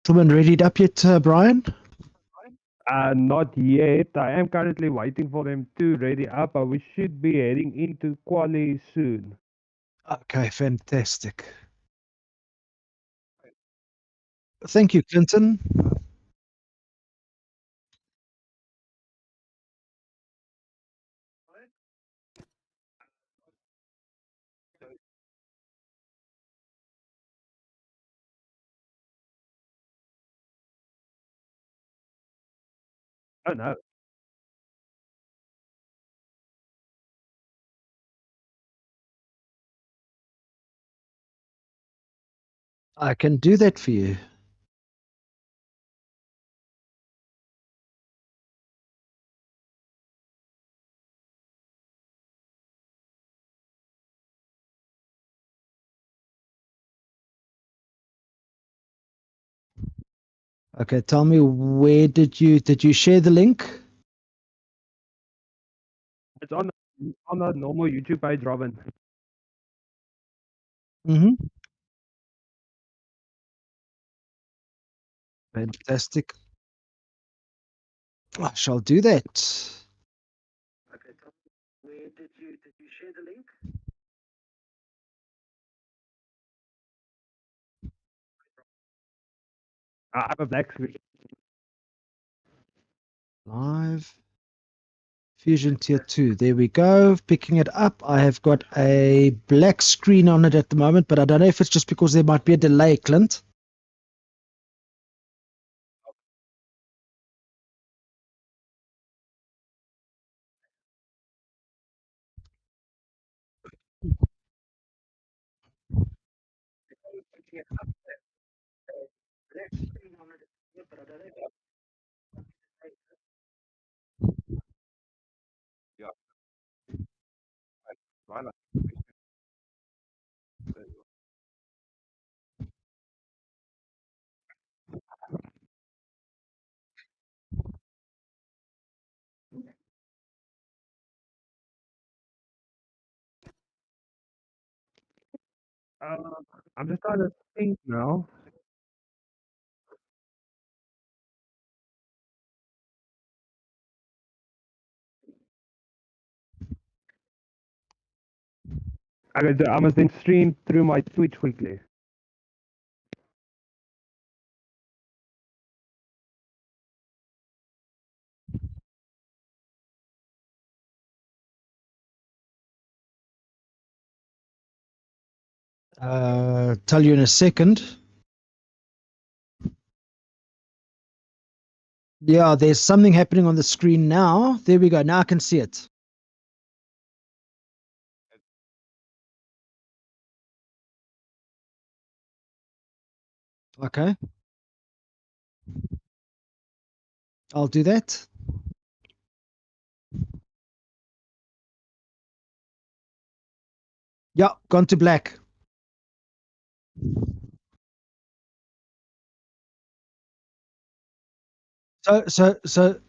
Someone readied up yet, Brian? Not yet. I am currently waiting for them to ready up, but we should be heading into quali soon. Okay, fantastic. Thank you, Clinton. Oh no. I can do that for you. Okay, tell me, where did you share the link? It's on the normal YouTube page, Robin. Mm-hmm. Fantastic. I shall do that. Okay, tell me, where did you share the link? I have a black screen. Live Fusion Tier 2. There we go. Picking it up. I have got a black screen on it at the moment, but I don't know if it's just because there might be a delay, Clint. Yeah, right. Uh, I'm just trying to think now. I must then stream through my Twitch quickly. Tell you in a second. Yeah, there's something happening on the screen now. There we go. Now I can see it. Okay, I'll do that. Yeah, gone to black. So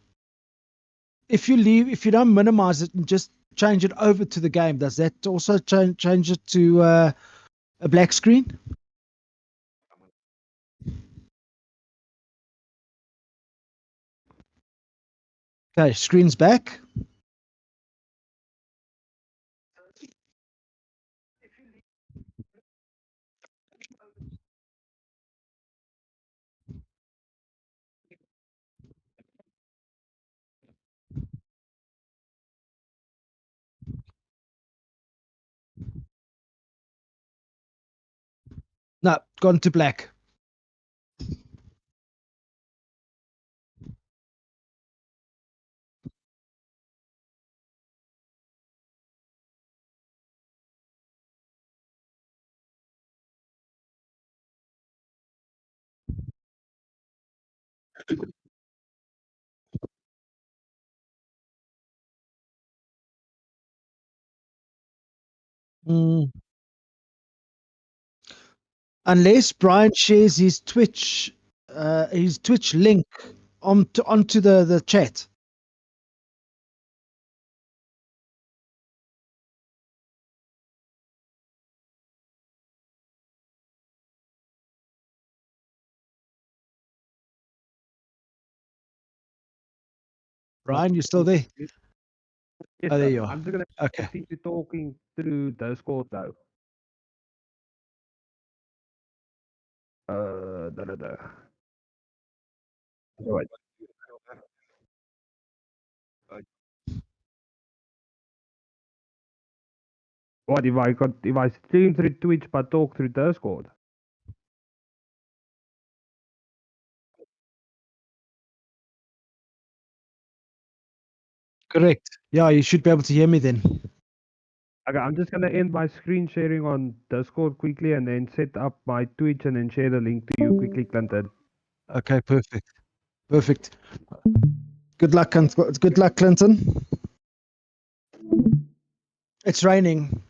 if you don't minimize it and just change it over to the game, does that also change it to a black screen? Okay, screen's back. No, gone to black. Mm. Unless Brian shares his Twitch link onto the chat. Brian, you still there? Yes, Oh, there sir. you are. I'm just gonna Okay. continue talking through Discord though. Da. Right. What if I stream through Twitch but talk through Discord? Correct. Yeah, you should be able to hear me then. Okay, I'm just gonna end my screen sharing on Discord quickly and then set up my Twitch and then share the link to you quickly, Clinton. Okay, perfect. Perfect. Good luck, good luck, Clinton. It's raining.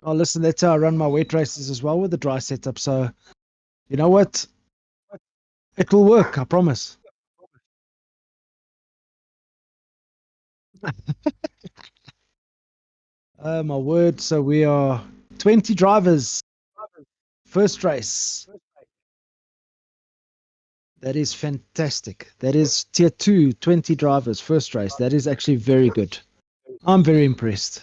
Oh, listen, that's how I run my wet races as well with the dry setup. So, you know what? It will work, I promise. Oh, my word. So, we are 20 drivers, first race. That is fantastic. That is tier 2, 20 drivers, first race. That is actually very good. I'm very impressed.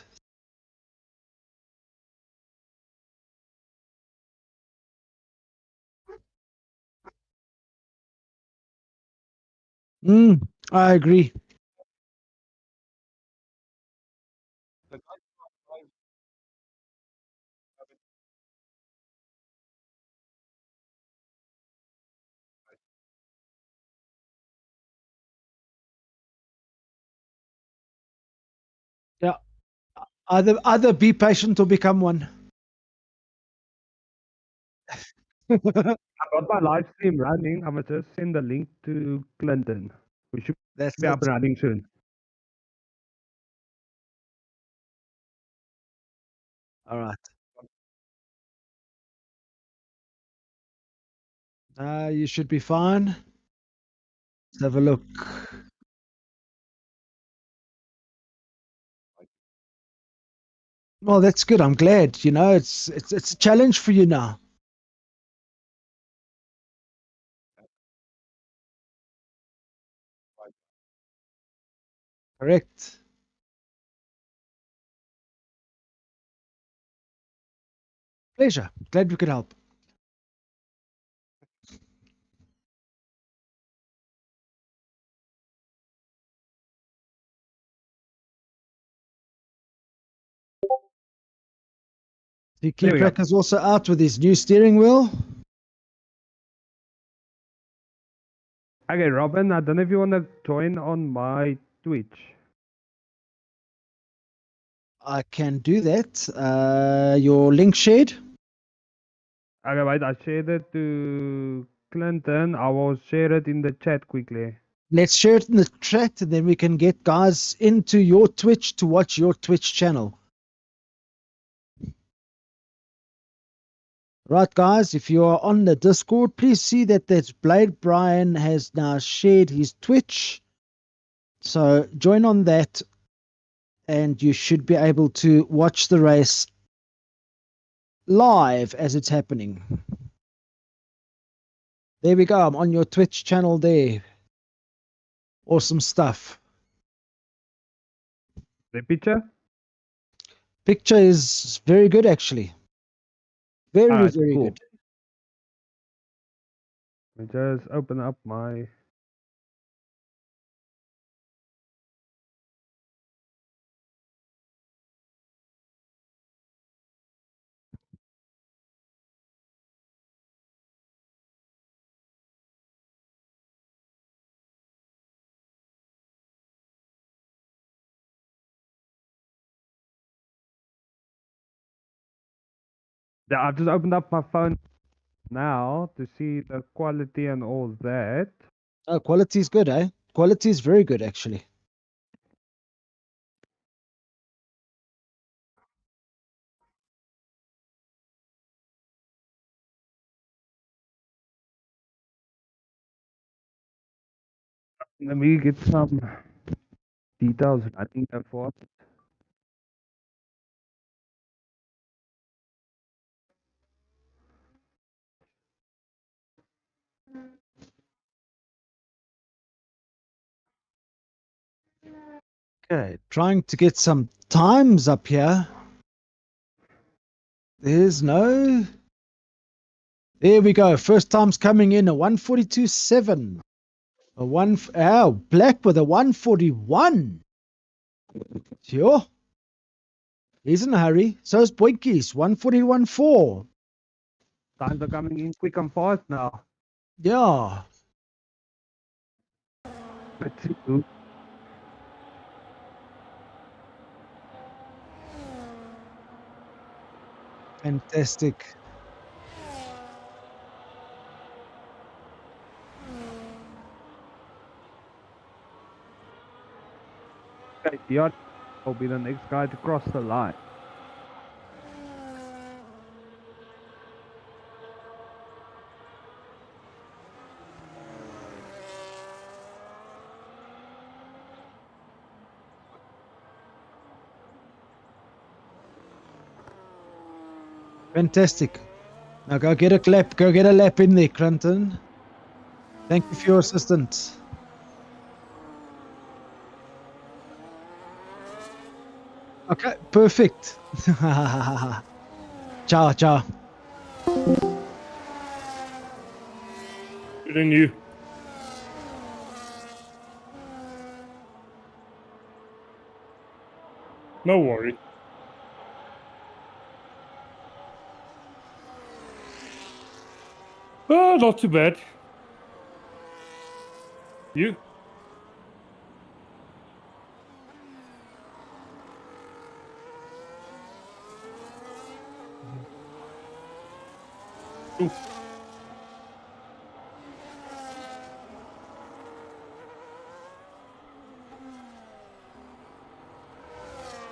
I agree. Yeah. Either be patient or become one. I got my live stream running. I'm gonna just send the link to Clinton. We should That's be up it. and running soon. All right. You should be fine. Let's have a look. Well, that's good. I'm glad. You know, it's a challenge for you now. Correct. Pleasure. Glad we could help. The There we go. Kleprak is also out with his new steering wheel. Okay, Robin, I don't know if you wanna join on my Twitch. I can do that. Your link shared. Okay, wait, I shared it to Clinton. I will share it in the chat quickly. Let's share it in the chat, and then we can get guys into your Twitch to watch your Twitch channel. Right, guys, if you are on the Discord, please see that Blade Bryan has now shared his Twitch. So join on that, and you should be able to watch the race live as it's happening. There we go. I'm on your Twitch channel there. Awesome stuff. The picture? Picture is very good, actually. Very, Alright, very cool. good. Let me just open up my. Yeah, I've just opened up my phone now to see the quality and all that. Oh, quality is good, eh? Quality is very good, actually. Let me get some details running and forth. Okay, trying to get some times up here. There's no. There we go. First time's coming in a 142.7. A one. Oh, Black with a 141. Sure. He's in a hurry. So's Boinkies, 141.4. Times are coming in quick and fast now. Yeah. Fantastic. Okay, Dion will be the next guy to cross the line. Fantastic. Now go get a lap. Go get a lap in there, Clinton. Thank you for your assistance. Okay, perfect. Ciao, ciao. Good on you. No worry. Oh, not too bad. You? Ooh.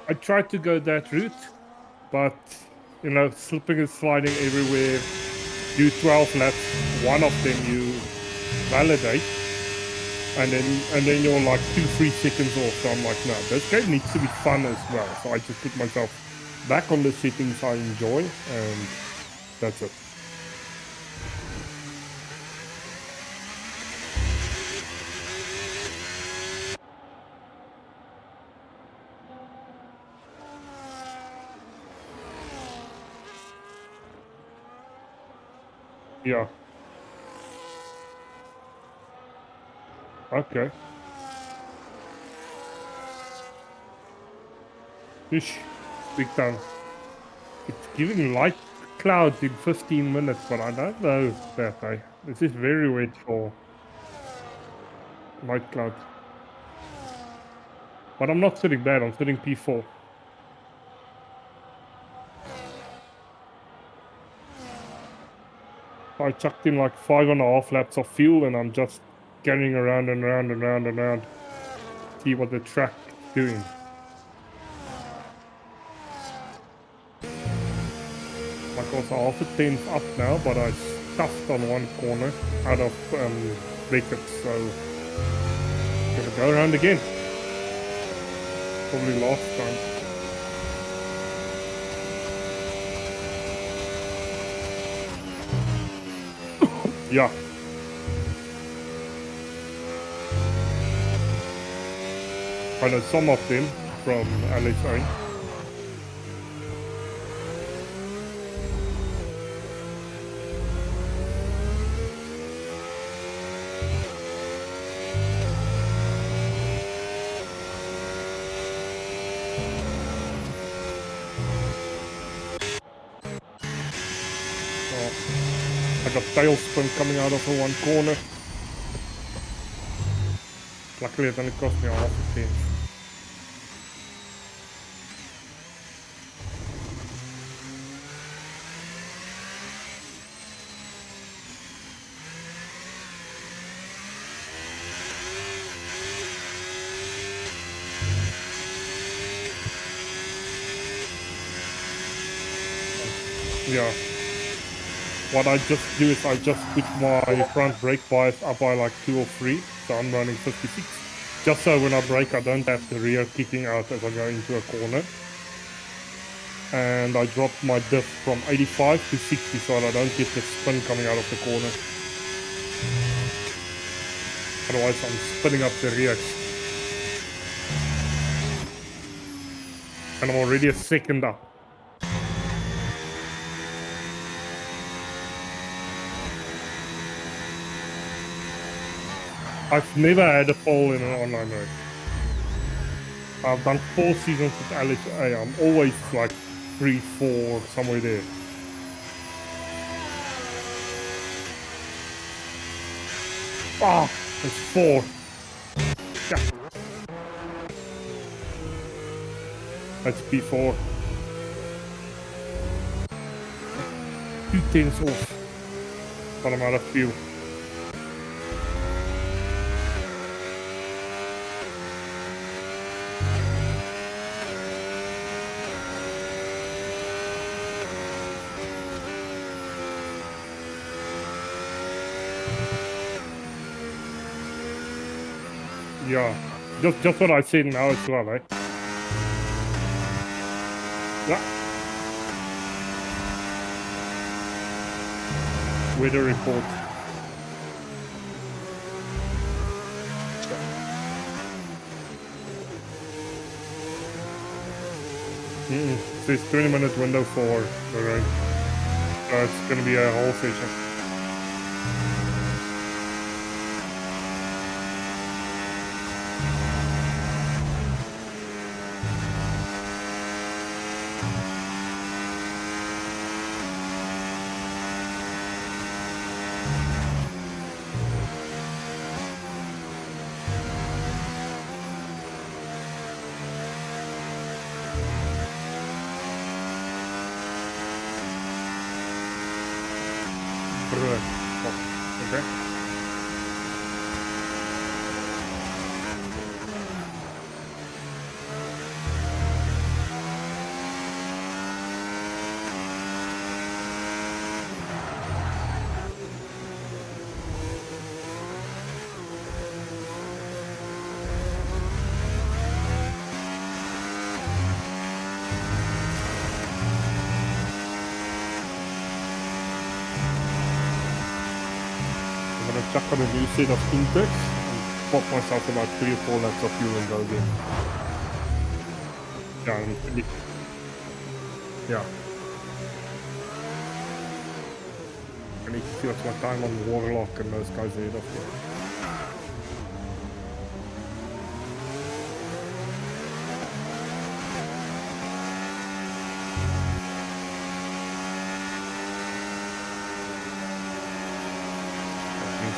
I tried to go that route, but you know, slipping and sliding everywhere. Do 12 laps. One of them you validate, and then you're like 2-3 seconds off. So I'm like, no, this game needs to be fun as well. So I just put myself back on the settings I enjoy, and that's it. Yeah. Okay. Ish. Big time. It's giving light clouds in 15 minutes, but I don't know that. This is very wet for light clouds. But I'm not sitting bad. I'm sitting P4. I chucked in like 5.5 laps of fuel, and I'm just carrying around and around and around and around. See what the track is doing. Like also half a tenth up now, but I stuffed on one corner out of brackets, so gonna go around again. Probably last time. Yeah. I know some of them from LSA. I got tailspin coming out of the one corner. Luckily it only cost me half a tenth. Yeah. What I just do is I just put my front brake bias up by like 2 or 3, so I'm running 56. Just so when I brake, I don't have the rear kicking out as I go into a corner. And I dropped my diff from 85 to 60 so that I don't get the spin coming out of the corner. Otherwise I'm spinning up the rear. And I'm already a second up. I've never had a pole in an online race. I've done 4 seasons with LSA. I'm always like 3, 4, somewhere there. Ah, it's 4. Yeah. That's P4. 2/10 off. But I'm out of fuel. Yeah, just what I said now as well, eh? Yeah. Weather report. There's 20-minute window for the rain. So it's gonna be a whole session. Okay. I'm gonna chuck on a new set of intakes and pop myself about 3 or 4 laps of fuel and go again. Yeah, yeah. I need to see what's my time on Warlock and those guys ahead of me.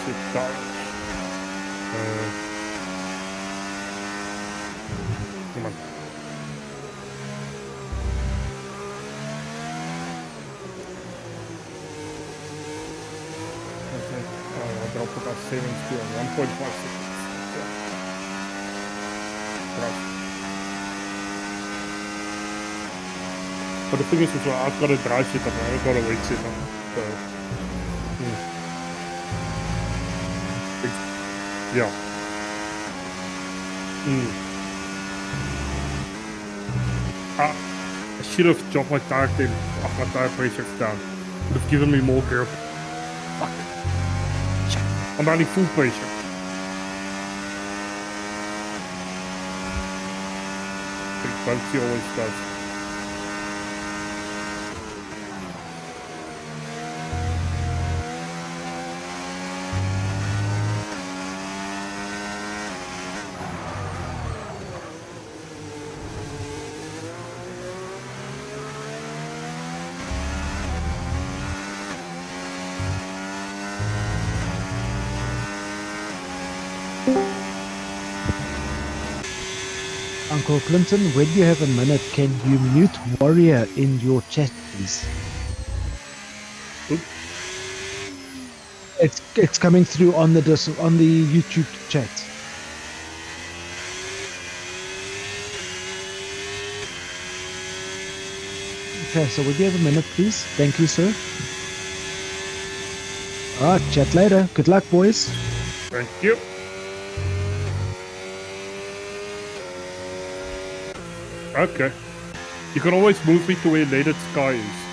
Sit down. Come on. Okay. I'll drop about 7 to 1.5 seconds. Right. But the thing is, as well, I've got a dry setup and I've got a wet setup. So, yeah. I should have dropped my tire then. My tire pressure's down. Would have given me more grip. Fuck. I'm running full pressure. Bugsy always does. Uncle Clinton, when you have a minute, can you mute Warrior in your chat, please? It's coming through on the YouTube chat. Okay, so would you have a minute, please? Thank you, sir. Alright, chat later. Good luck, boys. Thank you. Okay. You can always move me to where leaded sky is.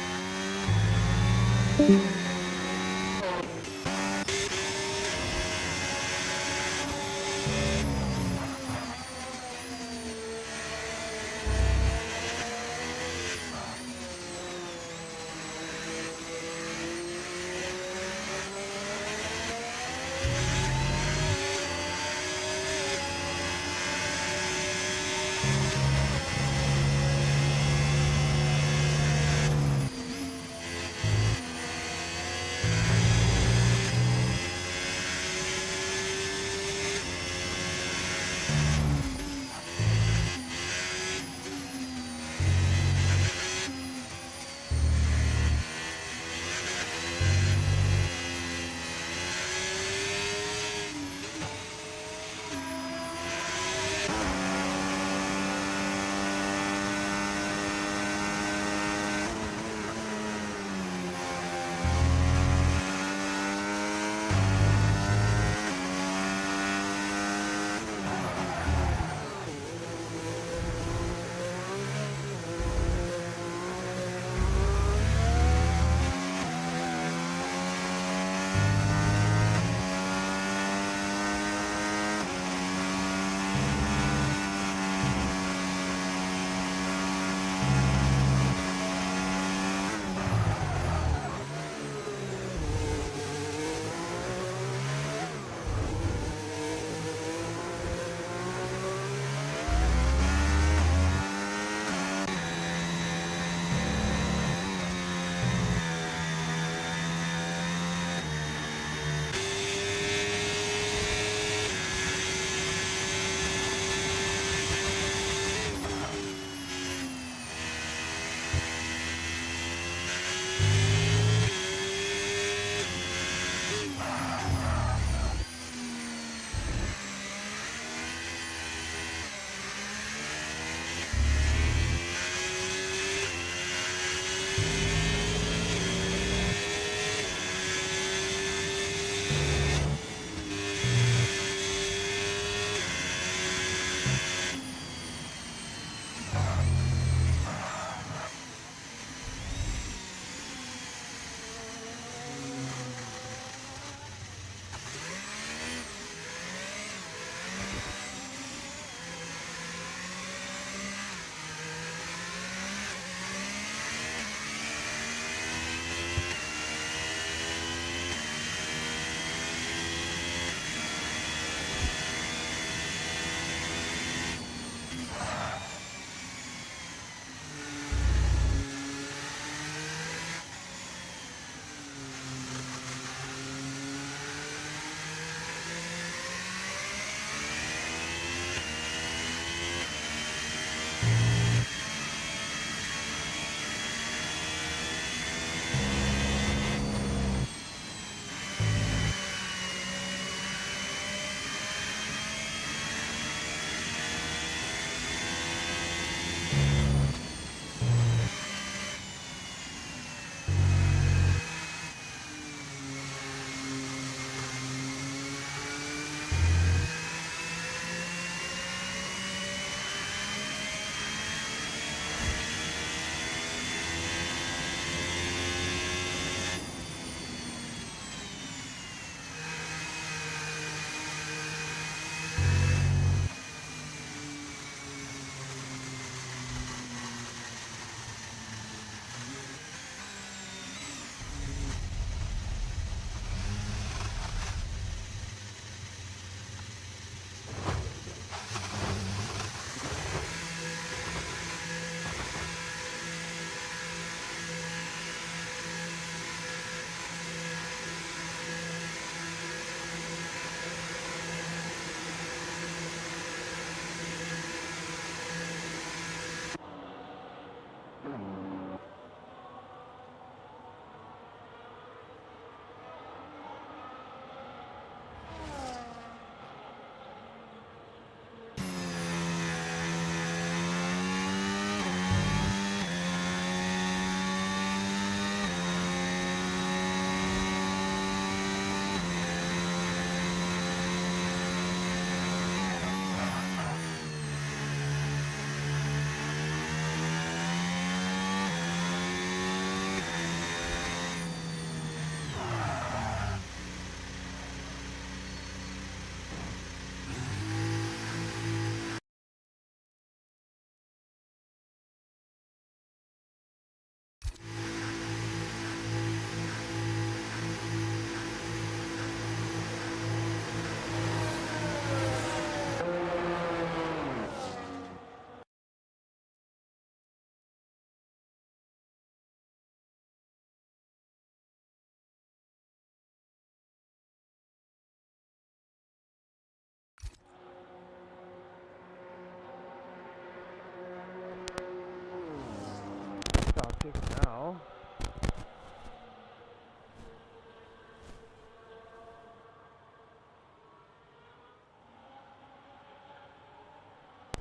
check now.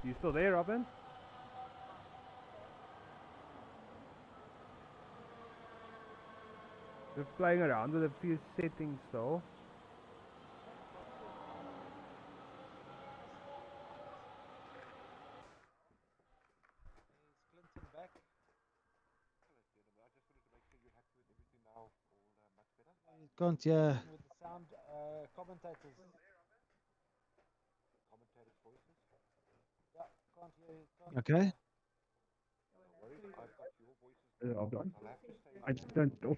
You still there, Robin? We're playing around with a few settings though. Is Clinton back? Can't hear with the sound commentators. Yeah, can't hear. Okay. Hold on. I just turned it off.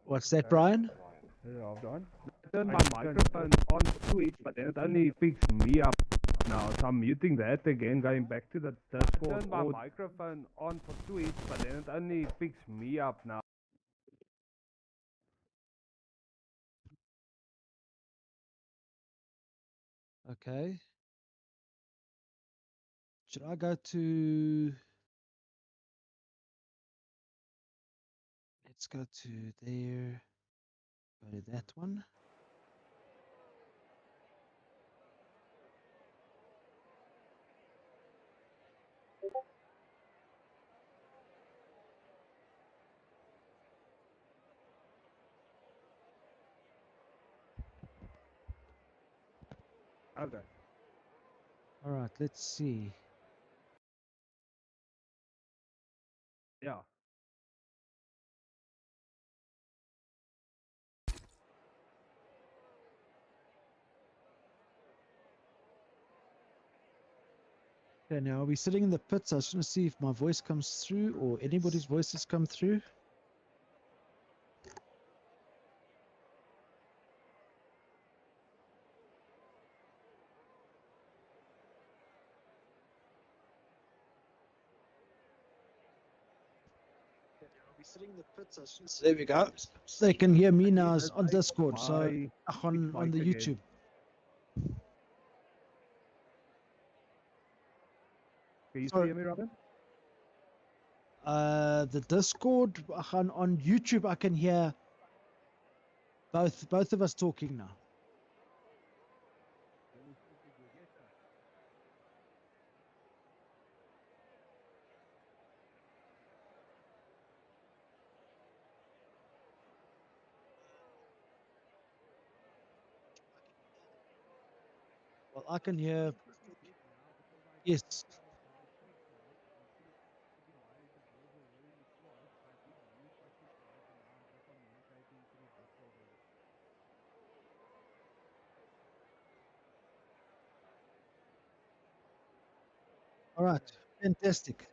What's that, Bryan? Hold on. I turned my microphone on Twitch, but then it only picks me up now. So I'm muting that again, going back to the Discord. I turned my microphone on for Twitch, but then it only picks me up now. Okay. Should I go to... Let's go to there. Go to that one. Okay. All right, let's see. Yeah. Okay, now are we sitting in the pits? I just want to see if my voice comes through or anybody's voices come through. Sitting in the pits. There we go. They can hear me now on Discord, so on the YouTube. Can you still hear me, Robin? The Discord on YouTube, I can hear both of us talking now. Well, I can hear. Yes. All right. Fantastic.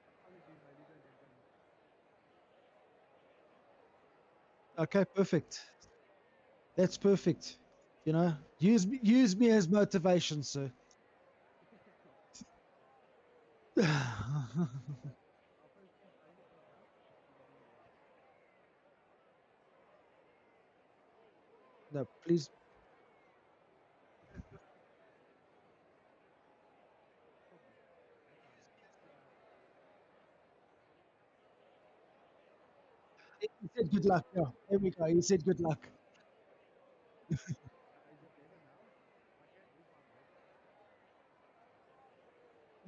Okay, perfect. That's perfect. You know, use me as motivation, sir. No, please. He said good luck. Yeah, there we go. He said good luck.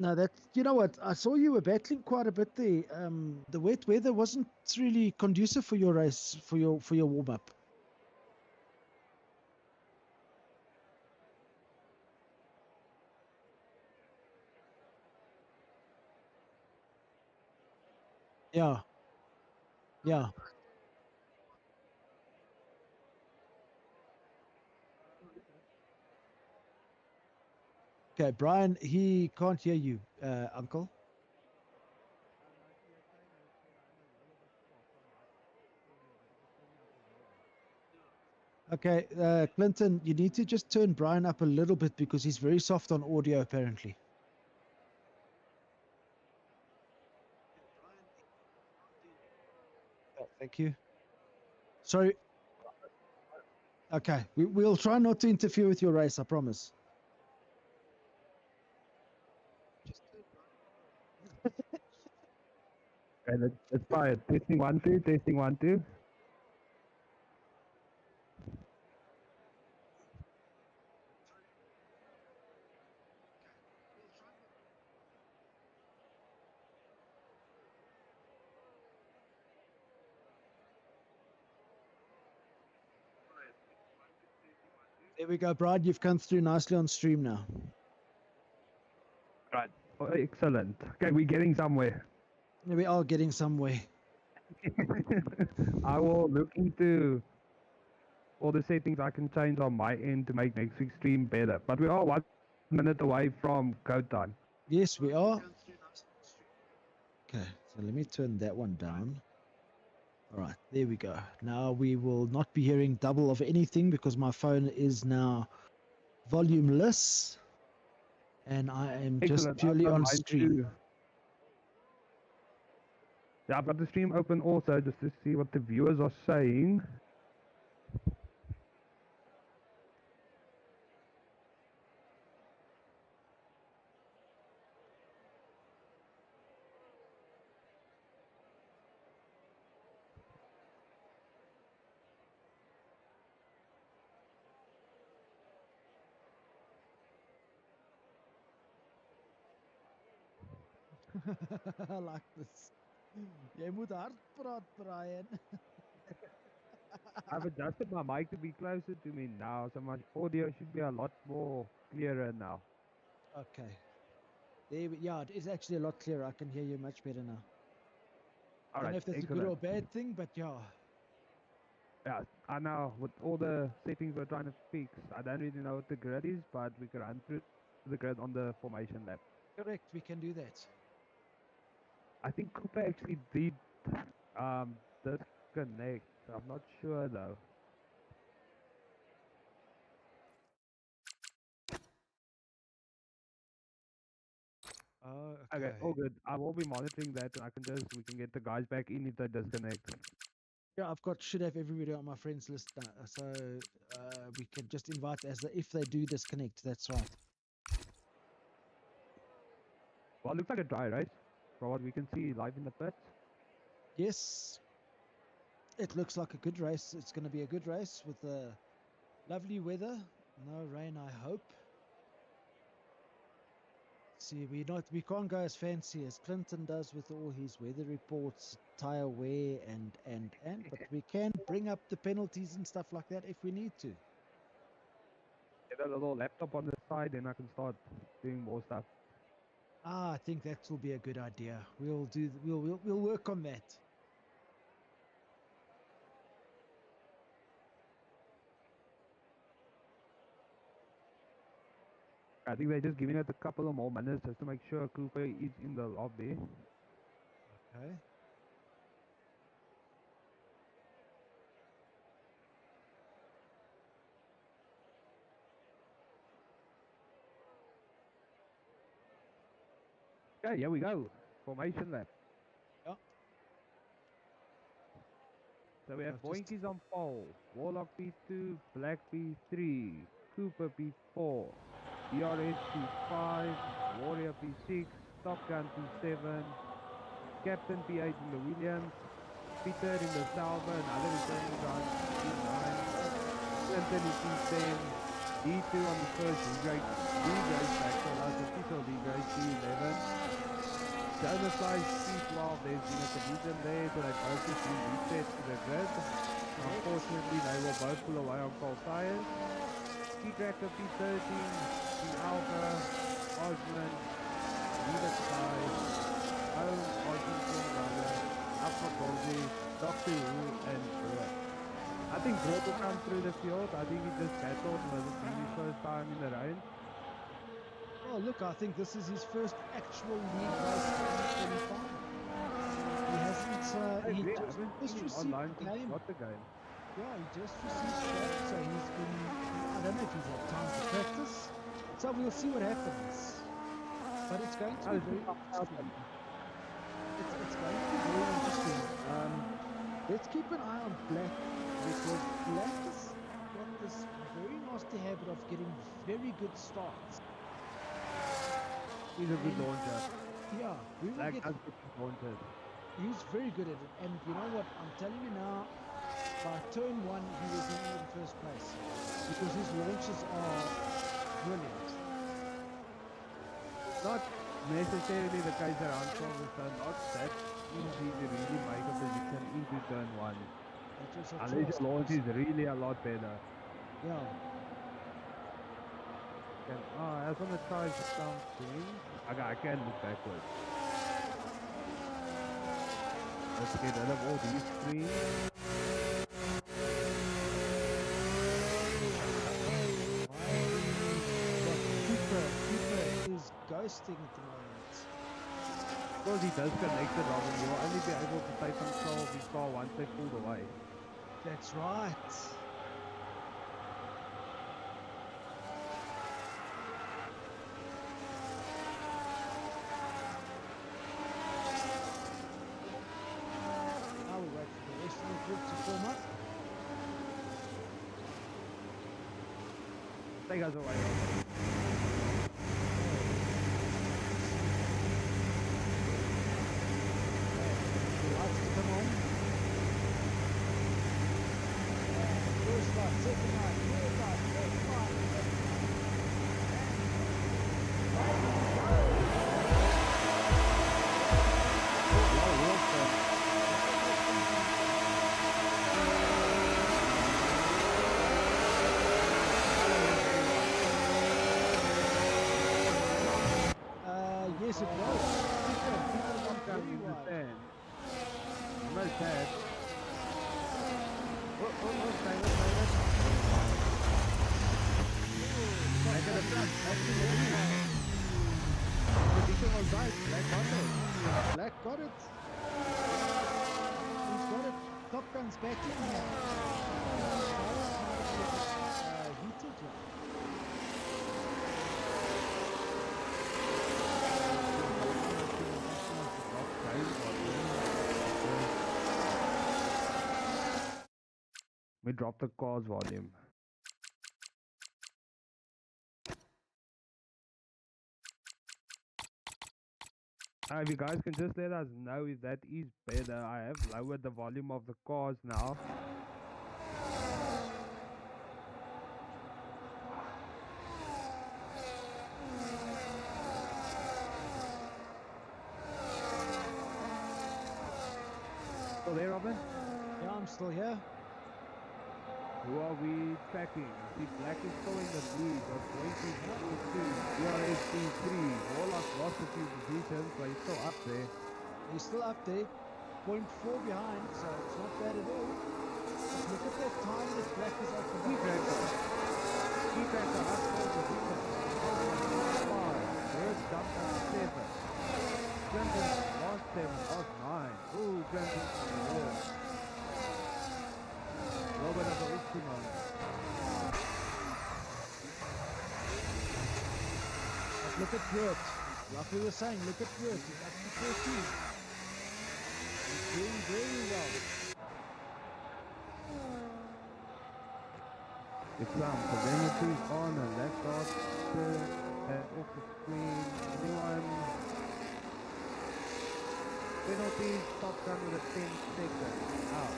No, that's, you know what? I saw you were battling quite a bit there. The wet weather wasn't really conducive for your race, for your warm up. Yeah, yeah. Okay, Bryan, he can't hear you, Uncle. Okay, Clinton, you need to just turn Bryan up a little bit because he's very soft on audio, apparently. Thank you. Sorry. Okay, we'll try not to interfere with your race, I promise. Okay, let's try it. Testing 1 2. Testing 1 2. There we go, Bryan. You've come through nicely on stream now. Right. Oh, excellent. Okay, we're getting somewhere. We are getting somewhere. I will look into all the settings I can change on my end to make next week's stream better. But we are 1 minute away from go time. Yes, we are. Okay, so let me turn that one down. All right, there we go. Now we will not be hearing double of anything because my phone is now volumeless and I am just Excellent. purely I've got on mine stream. too. Yeah, I've got the stream open also just to see what the viewers are saying. I like this. Jy moet hard praat, Bryan. I've adjusted my mic to be closer to me now, so my audio should be a lot more clearer now. Okay. Yeah, it is actually a lot clearer. I can hear you much better now. I don't know if that's a good or bad thing, but yeah. Yeah, I know with all the settings we're trying to fix, I don't really know what the grid is, but we can run through the grid on the formation lab. Correct, we can do that. I think Cooper actually did disconnect. I'm not sure though. Oh, Okay, all good. I will be monitoring that, and we can get the guys back in if they disconnect. Yeah, should have everybody on my friends list now, so we can just invite if they do disconnect. That's right. Well, it looks like a dry race, from what we can see live in the pits. Yes, it looks like a good race. It's going to be a good race with lovely weather. No rain, I hope. See, we can't go as fancy as Clinton does with all his weather reports, tire wear, but we can bring up the penalties and stuff like that if we need to. Get a little laptop on the side, and I can start doing more stuff. I think that will be a good idea. We'll work on that. I think they're just giving it a couple of more minutes just to make sure Cooper is in the lobby. Okay. Okay, here we go. Formation lap. Yeah. So we have Boinkies on pole, Warlock P2, Black P3, Cooper P4, DRS P5, Warrior P6, Top Gun P7, Captain P8 in the Williams, Peter in the Sauber, another returning driver P9, Clinton in P10, D2 on the first D-grade factor, last official D-grade P11, Jonas Slice P12, there's been a collision there, so they both just been reset to the grid. Unfortunately, they will both pull away on cold tires. P-Tractor P13, P-Alpha, Osman, Leader Sky, Home, Washington, Brother, Alpha Bolzi, Doctor Who, and Brewer. I think Brewer will come through the field. I think he just battled, was it maybe his first time in the rain? Oh, look, I think this is his first actual league race in 2025. He hasn't, he just received online the game. Got the game. Yeah, he just received that, so I don't know if he's had time to practice. So we'll see what happens. But it's going to be very interesting. It's going to be very interesting. Let's keep an eye on Black, because Black has got this very nasty habit of getting very good starts. He's a good launcher. Yeah, we will Black get. does get good launchers. He's very good at it. And you know what? I'm telling you now, by turn one, he was in first place because his launches are brilliant. Not necessarily the case around Silverstone, not that easy to really make a position into turn one. That was a Unless your launch is really a lot better. Yeah. I just want to try something. Okay, I can look backwards. Let's get rid of all these screens. Cooper is ghosting at the moment. Because he does connect it, Robin, you will only be able to take control of his car once they pulled away. That's right. Now we wait for the rest of the group to form up. Take us away, Robin. Lights to come on. First light, second light, third light, fourth light, fifth yes, it was. People Come in the stand. I'm not sad. Back at the front, back to the lead. Position was right, Black got it. Black got it. He's got it. Top Gun's back in here. Heated here. We dropped the car's volume. If you guys can just let us know if that is better. I have lowered the volume of the cars now. Still there, Robin? Yeah, I'm still here. Who are we tracking? See, Black is still in the lead. But going to number 2, DRSP 3. Warlock lost a few positions, but he's still up there. He's still up there. 0.4 behind, so it's not bad at all. But look at that time that Black is up for Key tracker up for position. 5. Bird jumped up to 7. Clinton lost 7, lost 9. Ooh, Clinton on the wall. Robert of the Uximon. But look at Burt. Like we were saying, look at Burt. He's up to 14. He's doing very well. It's telemetry's on and that got off the screen. Anyone? Penalties, Top Gun with a 10 seconds. Out.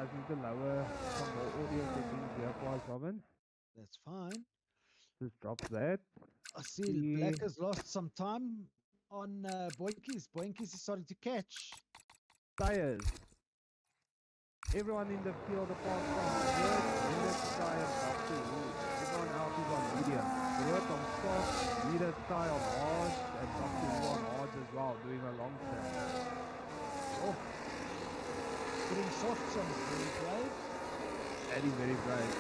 Need to lower some more audio settings here for us, Robin. That's fine. Just drop that. I see Black has lost some time on Boinkies. Boinkies is starting to catch. Tires. Everyone in the field apart from Bird, Leonard, Tire, Doctor Who. Everyone else is on medium. Bird on soft, Leader, Tire on hard, and Doctor Who on hard as well, doing a long step. Oh. Putting softs on is very brave. That is very brave.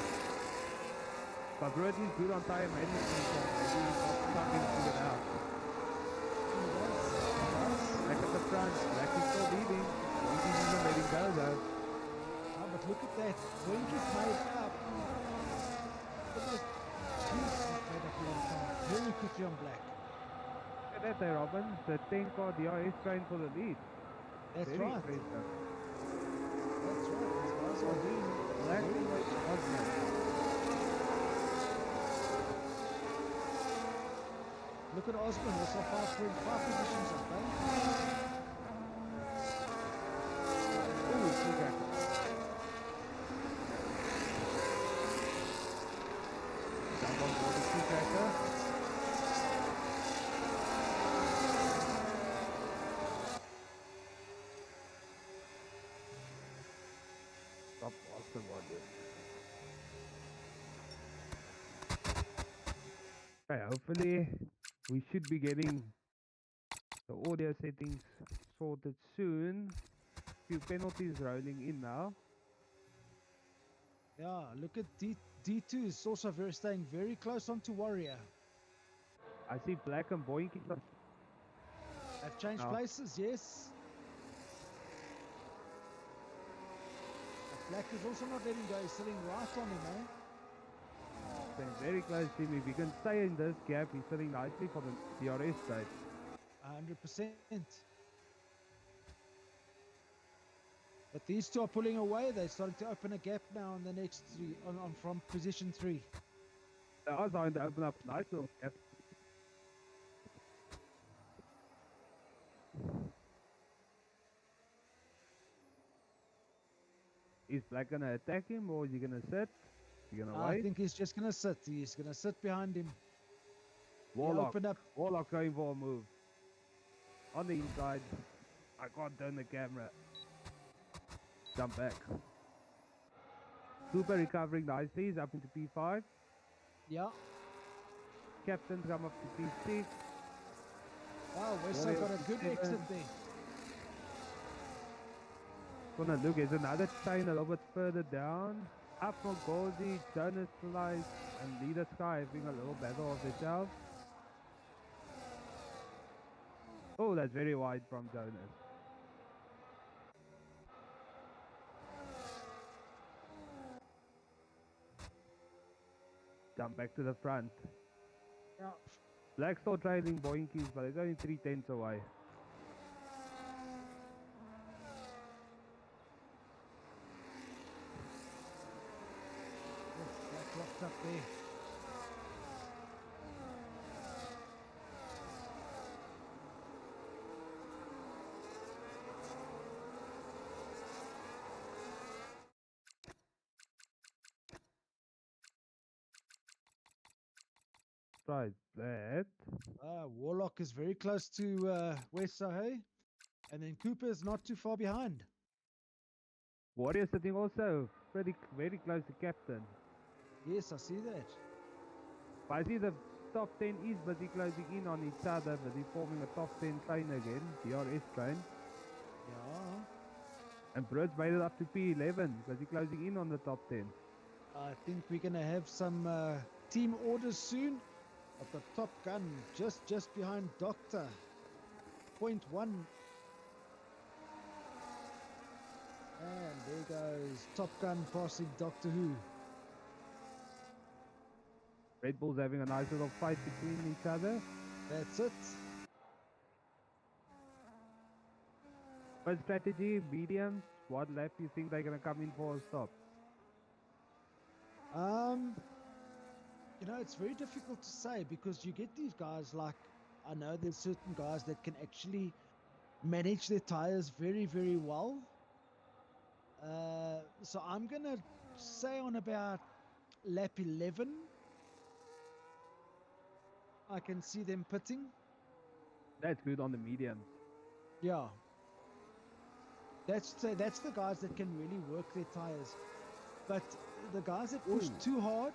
But Bird is good on tire management, so maybe he's not something figured out. Back at the front, Black is still leading. Winky's isn't letting go though. Oh, but look at that. Winky's made up. Look at that. Jeez, he's made up a lot of time. Very quickly on Black. Look at that there, Robin. The 10 car DRS train for the lead. That's very right. impressive. That's right. These guys are doing Black Osman. Look at Osman, also 5.5 positions up, eh? Ooh, two cracker. Jump on board the two cracker. Stop Austin Wonder. Okay, hopefully we should be getting the audio settings sorted soon. Few penalties rolling in now. Yeah, look at D2 is also staying very close onto Warrior. I see Black and Boinky. Have changed No. places, yes. But Black is also not letting go, he's sitting right on him, eh? Staying very close to him. If he can stay in this gap, he's sitting nicely for the DRS side. 100%. But these two are pulling away. They're starting to open a gap now on the next three, on from position 3. They are starting to open up a nice little gap. Is Black gonna attack him or is he gonna sit? Is he gonna I wait? think he's just going to sit. He's going to sit behind him. Warlock. Open up. Warlock going for a move. On the inside. I can't turn the camera. Jump back. Super recovering nicely. He's up into P5. Yeah. Captain's come up to P6. Wow, Wesso got a good exit there. Gonna look, there's another chain a little bit further down. Up from Goldie, Jonas Slice, and Leader Sky having a little battle of themselves. Oh, that's very wide from Jonas. Jump back to the front. Yeah. Black still trailing Boinkies, but it's only 3/10 away. Black locked up there. Try that. Warlock is very close to Wesso, hey? And then Cooper's not too far behind. Warrior sitting also very close to Captain. Yes, I see that. But I see the top 10 is busy closing in on each other, but they're forming a top 10 train again, DRS train. Yeah. And Brits made it up to P11, busy closing in on the top 10. I think we're going to have some team orders soon. I've got Top Gun just behind Doctor. Point 1. And there goes Top Gun passing Doctor Who. Red Bull's having a nice little fight between each other. That's it. First strategy, mediums. What lap you think they're going to come in for a stop? You know, it's very difficult to say because you get these guys like, I know there's certain guys that can actually manage their tires very, very well. So I'm going to say on about lap 11, I can see them pitting. That's good on the mediums. Yeah. That's the guys that can really work their tires. But the guys that push too hard.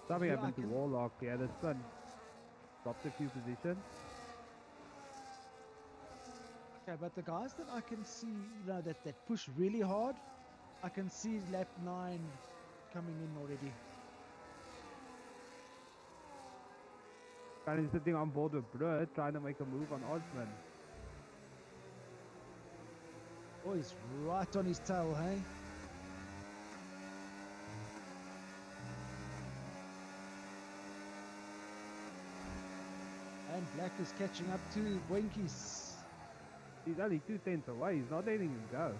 Something happened to Warlock. Yeah, the sun dropped a few positions. Okay, but the guys that I can see, you know, that push really hard, I can see lap 9 coming in already. Kind of sitting on board with Brut, trying to make a move on Osman. Oh, he's right on his tail, hey? And Black is catching up to Boinkies. He's only 2/10 away, he's not letting him go.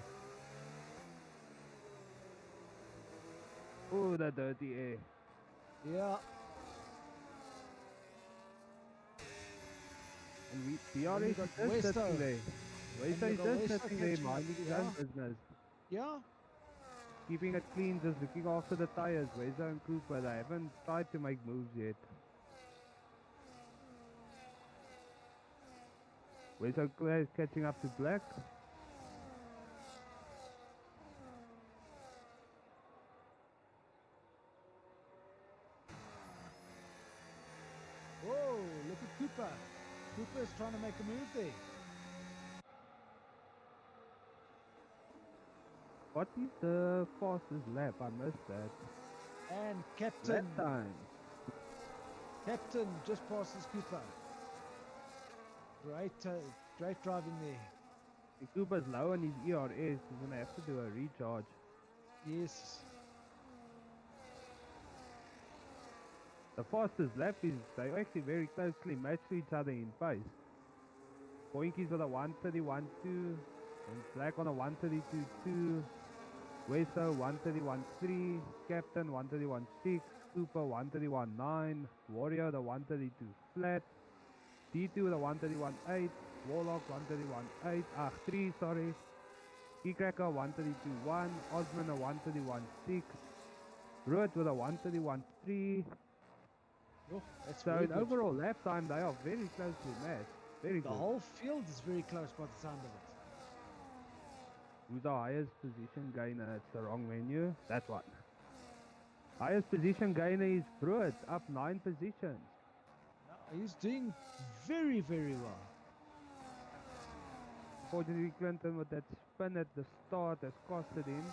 Oh, the dirty air. Yeah. And Then you DRS is got just Westo. sitting there. And Westo you is got just Westo sitting there catching up. minding his Yeah. own business. Yeah. Keeping it clean, just looking after the tires. Westo and Cooper, they haven't tried to make moves yet. Westo catching up to Black. Whoa, look at Cooper. Cooper is trying to make a move there. What is the fastest lap? I missed that. And Lap Captain time. just passes Cooper. Great driving there. If Cooper's low on his ERS, he's gonna have to do a recharge. Yes. The fastest lap is they're actually very closely matched to each other in pace. Boinkies with a 131.2 and Black on a 132.2. Weso 131.3, Captain 131.6, Cooper 131.9, Warrior the 132 flat, D2 the 131.8, Warlock 131.8, 3 sorry, Keycracker 132.1, Osman a 131.6, Ruud with a 131.3. Oh, that's So very in good. overall lap time they are very closely matched. Very The good. whole field is very close by the sound of it. Who's the highest position gainer? It's the wrong menu. That one. Highest position gainer is Ruud, up 9 positions. He's doing very, very well. Unfortunately, Clinton with that spin at the start has costed him.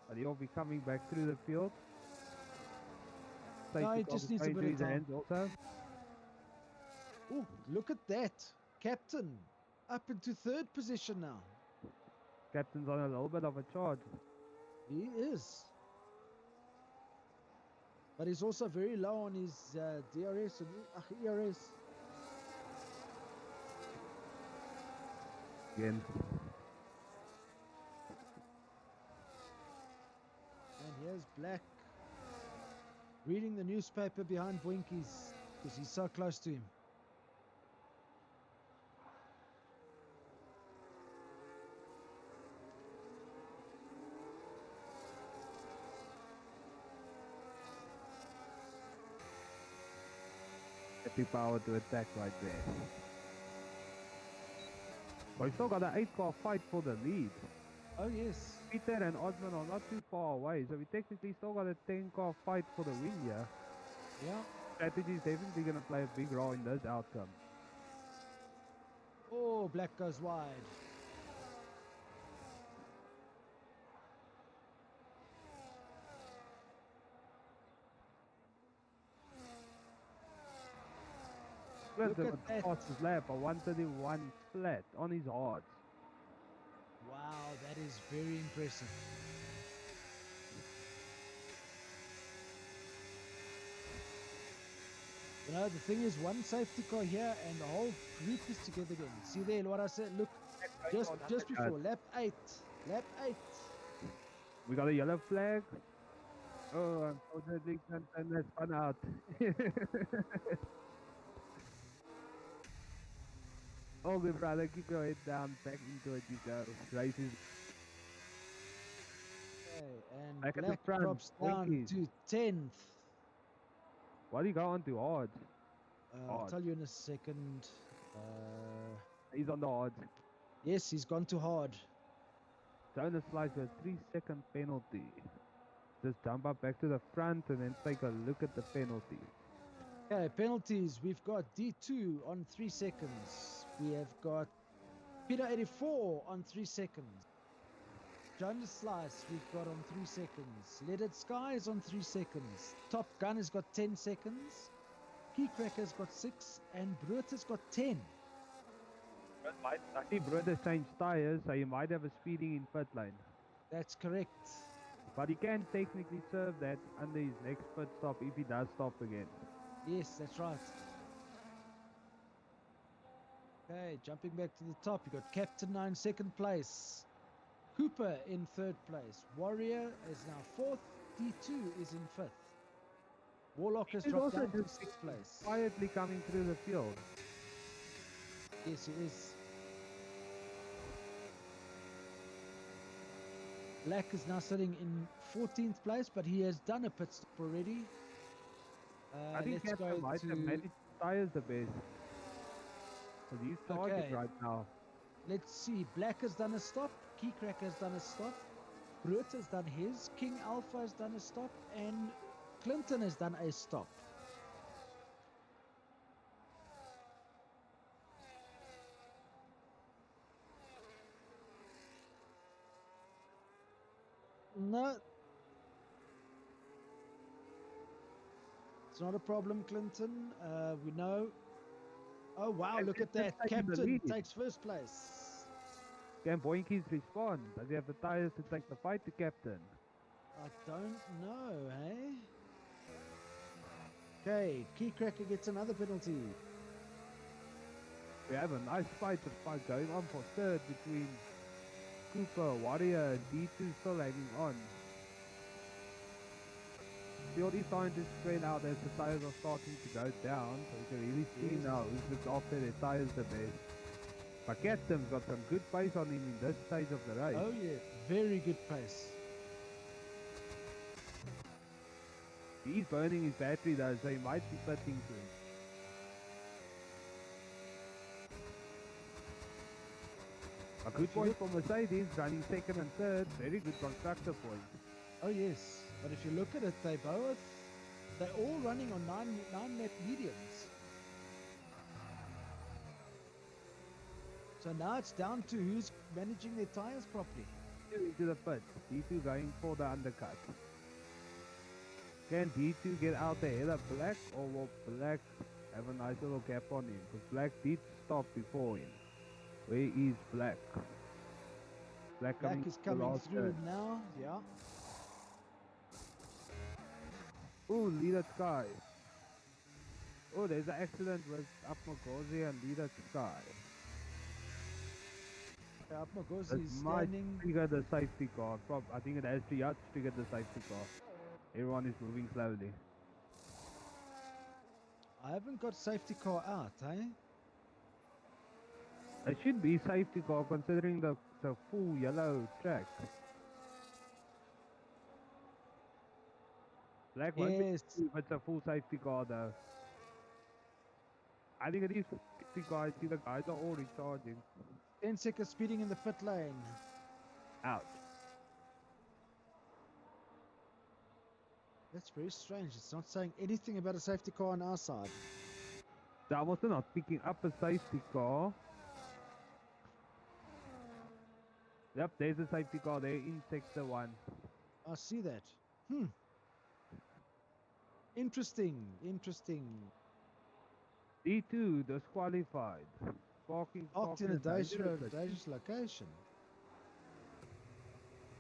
But he'll be coming back through the field. No, he Safety car just is needs a going bit to of his time. hands also. Oh, look at that. Captain up into third position now. Captain's on a little bit of a charge. He is. But he's also very low on his DRS and ERS. Again. And here's Black reading the newspaper behind Boinkies because he's so close to him. Epic power to attack right there. But we've still got an 8-car fight for the lead. Oh, yes. Peter and Osman are not too far away, so we technically still got a 10-car fight for the win here. Yeah. Strategy is definitely going to play a big role in this outcome. Oh, Black goes wide. Clinton at with the that. fastest lap, a 131 flat on his odds. Wow, that is very impressive. You know, the thing is, one safety car here and the whole group is together again. See there what I said? Look, just before, lap 8. Lap 8. We got a yellow flag. Oh, unfortunately, Clinton has spun out. Oh, good brother, keep your head down, back into it you go. Races Okay, and back at the Black front. drops down Winkies. to 10th. Why do you go on to odds? I'll tell you in a second. He's on the odds. Yes, he's gone too hard. Jonas slides with a 3-second penalty. Just jump up back to the front and then take a look at the penalty. Okay, penalties. We've got D2 on 3 seconds. We have got Peter 84 on 3 seconds. Jonas Slice we've got on 3 seconds. Leaded Sky is on 3 seconds. Top Gun has got 10 seconds. Keycracker's got 6 and Brut has got 10. I see Brother changed tyres, so he might have a speeding in pit lane. That's correct. But he can technically serve that under his next pit stop if he does stop again. Yes, that's right. Okay, jumping back to the top, you got Captain now in second place. Cooper in third place. Warrior is now fourth. D2 is in 5th. Warlock has He's dropped also down to just 6th place. quietly coming through the field. Yes, he is. Black is now sitting in 14th place, but he has done a pit stop already. I think Let's Captain go might have to... managed tires the best. Because he's charging Okay. right now. Let's see. Black has done a stop. Keycrack has done a stop. Brut has done his. King Alpha has done a stop. And Clinton has done a stop. No. It's not a problem, Clinton. We know. Oh, wow. And Look at Clinton's that. taking the Captain lead. takes first place. Can Boinkies respond? Does he have the tires to take the fight to Captain? I don't know, hey? Okay. Keycracker gets another penalty. We have a nice fight going on for third between Cooper, Warrior, and D2 still hanging on. Field is starting to spread out as the tires are starting to go down, so we can really see now who's looked after their tires the best. But Captain's got some good pace on him in this stage of the race. Oh, yeah. Very good pace. He's burning his battery though, so he might be pitting soon. A good point for Mercedes, running second and third. Very good constructor point. Oh, yes. But if you look at it, they're all running on 9-lap mediums. So now it's down to who's managing their tires properly. Into the pit. D2 going for the undercut. Can D2 get out ahead of Black, or will Black have a nice little gap on him? Because Black did stop before him. Where is Black? Black Is coming through turn. now. Yeah. Ooh, leader Sky. Oh, there's an accident with Apmagozi and leader Sky. Apmagozi is Might standing. trigger the safety car. I think it has to trigger the safety car. Everyone is moving slowly. I haven't got safety car out, eh? It should be safety car considering the full yellow track. Black won't be if it's a full safety car though. I think it is safety car. I see the guys are all recharging. 10 seconds speeding in the pit lane. Out. That's very strange. It's not saying anything about a safety car on our side. I was not picking up a safety car. Yep, there's a safety car there in sector 1. I see that. Interesting. D2 disqualified. Parking In a dangerous location.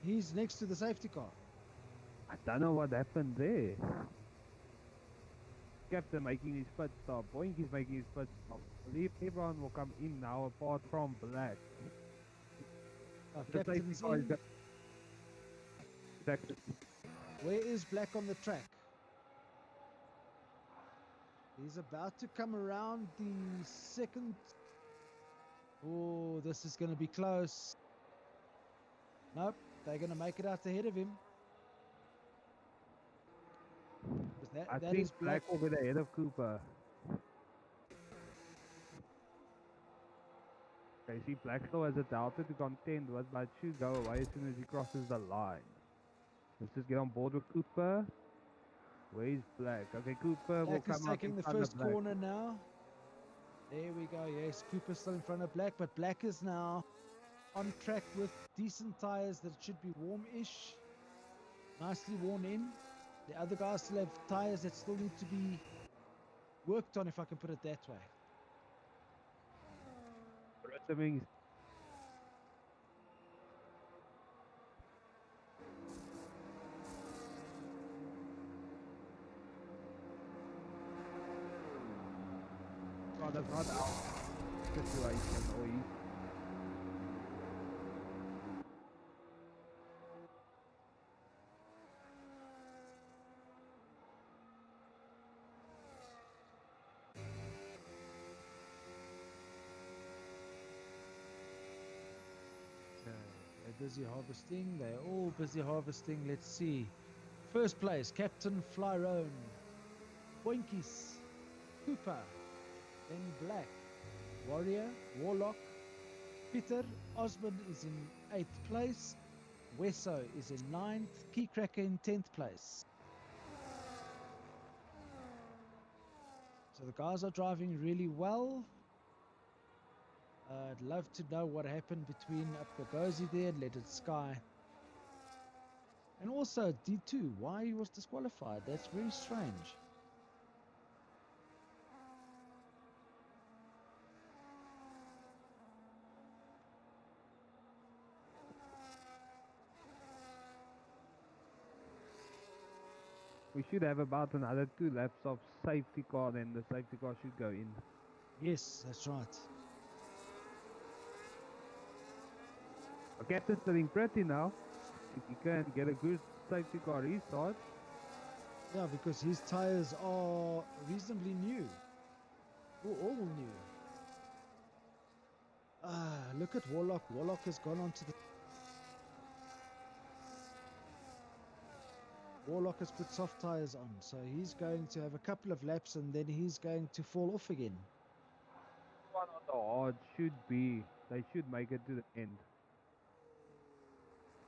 He's next to the safety car. I don't know what happened there. Captain making his pit stop. Boink is making his pit stop. I believe everyone will come in now apart from Black. Captain's in. Where is Black on the track? He's about to come around the second. Oh, this is going to be close. Nope, they're going to make it out ahead of him. I think Black will be ahead of Cooper. Okay, see, Black still has a delta to contend with, but should go away as soon as he crosses the line. Let's just get on board with Cooper. Where's Black? Okay, Cooper will come up taking the first corner now. There we go. Yes, Cooper's still in front of Black, but Black is now on track with decent tires that should be warm-ish. Nicely worn in. The other guys still have tires that still need to be worked on, if I can put it that way. Means that's not our situation, or busy harvesting. They're all busy harvesting. Let's see. First place, Captain Flyrone, Boinkies, Cooper, then Black, Warrior, Warlock, Peter, Osmond is in 8th place, Wesso is in 9th, Keycracker in 10th place. So the guys are driving really well. I'd love to know what happened between Upgagozi there and Let It Sky. And also D2, why he was disqualified. That's very strange. We should have about another 2 laps of safety car, then the safety car should go in. Yes, that's right. The captain's sitting pretty now. If he can get a good safety car restart. Yeah, because his tires are reasonably new. All new. Look at Warlock. Warlock has gone onto the... Warlock has put soft tires on, so he's going to have a couple of laps and then he's going to fall off again. One on the hard should be, they should make it to the end.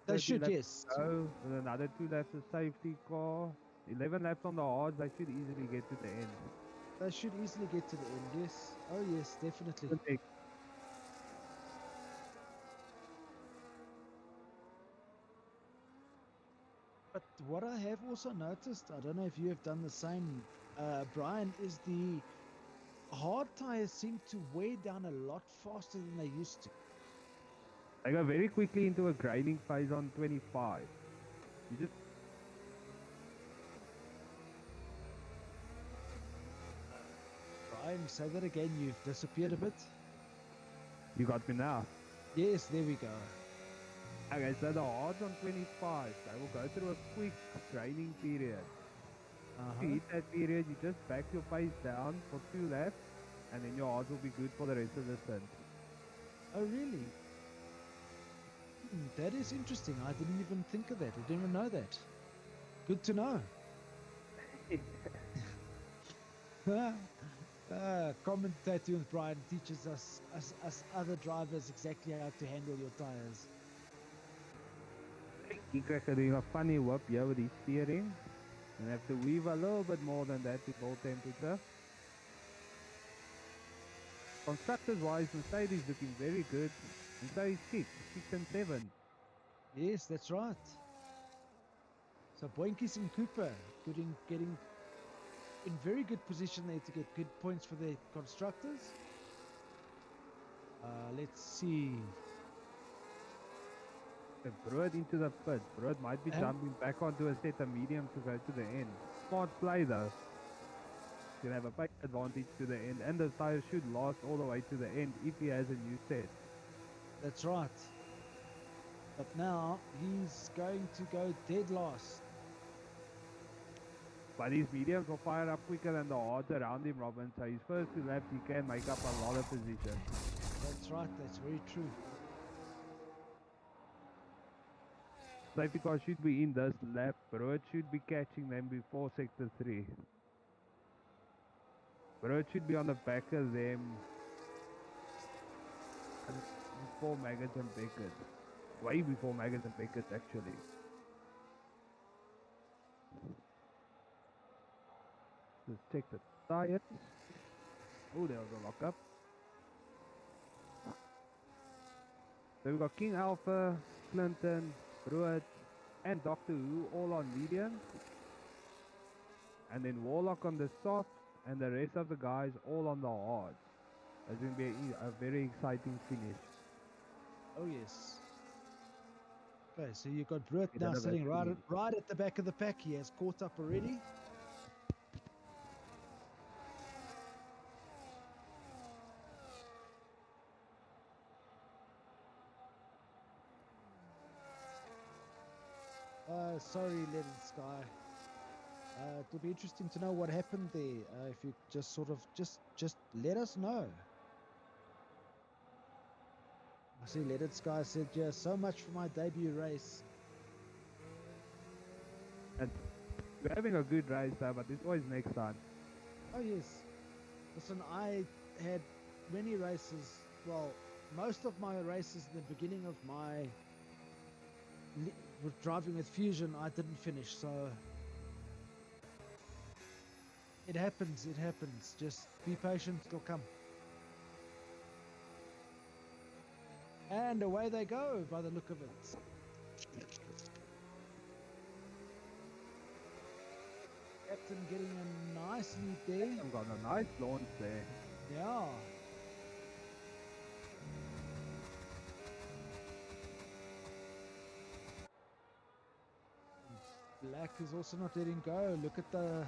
They 30 should, laps yes. to go, with another 2 laps of safety car. 11 laps on the hard, they should easily get to the end. They should easily get to the end, yes. Oh, yes, definitely. Okay. But what I have also noticed, I don't know if you have done the same, Brian, is the hard tires seem to wear down a lot faster than they used to. They go very quickly into a grinding phase on 25. You just... Brian, say that again, you've disappeared a bit. You got me now. Yes, there we go. Okay, so the hards on 25, they will go through a quick grinding period. If you hit that period, you just back your pace down for 2 laps, and then your hards will be good for the rest of the stint. Oh, really? That is interesting. I didn't even think of that. I didn't even know that. Good to know. Commentating with Bryan teaches us other drivers exactly how to handle your tires. Keycracker doing a funny whip here with his steering. And have to weave a little bit more than that to ball temperature. Constructors wise, Mercedes is looking very good. And so is 6 and 7. Yes, that's right. So Boinkies and Cooper getting in very good position there to get good points for their constructors. Let's see. Broad into the pit. Broad might be jumping back onto a set of medium to go to the end. Smart play though. He'll have a big advantage to the end, and the tires should last all the way to the end if he has a new set. That's right. But now he's going to go dead last. But his mediums will fire up quicker than the hards around him, Robin. So his first 2 laps he can make up a lot of position. That's right, that's very true. Safety car should be in this lap. Broad should be catching them before sector 3. Broad should be on the back of them before Maggots and Beckett. Way before Maggots and Beckett actually. Let's check the tires. Oh, there was a lockup. So we've got King Alpha, Clinton, Broad, and Doctor Who all on medium. And then Warlock on the soft, and the rest of the guys all on the hard. It's going to be a very exciting finish. Oh yes. Okay, so you've got Brett now sitting right at the back of the pack. He has caught up already. Sorry, Let It Sky. It will be interesting to know what happened there. If you just sort of just let us know. I see Let It Sky said, yeah, so much for my debut race. And we're having a good race though, but it's always next time. Oh, yes. Listen, I had many races. Well, most of my races in the beginning of my with driving with Fusion, I didn't finish. So it happens. It happens. Just be patient. It'll come. And away they go by the look of it. Captain getting a nice lead there. I've got a nice launch there. Yeah. Black is also not letting go. Look at the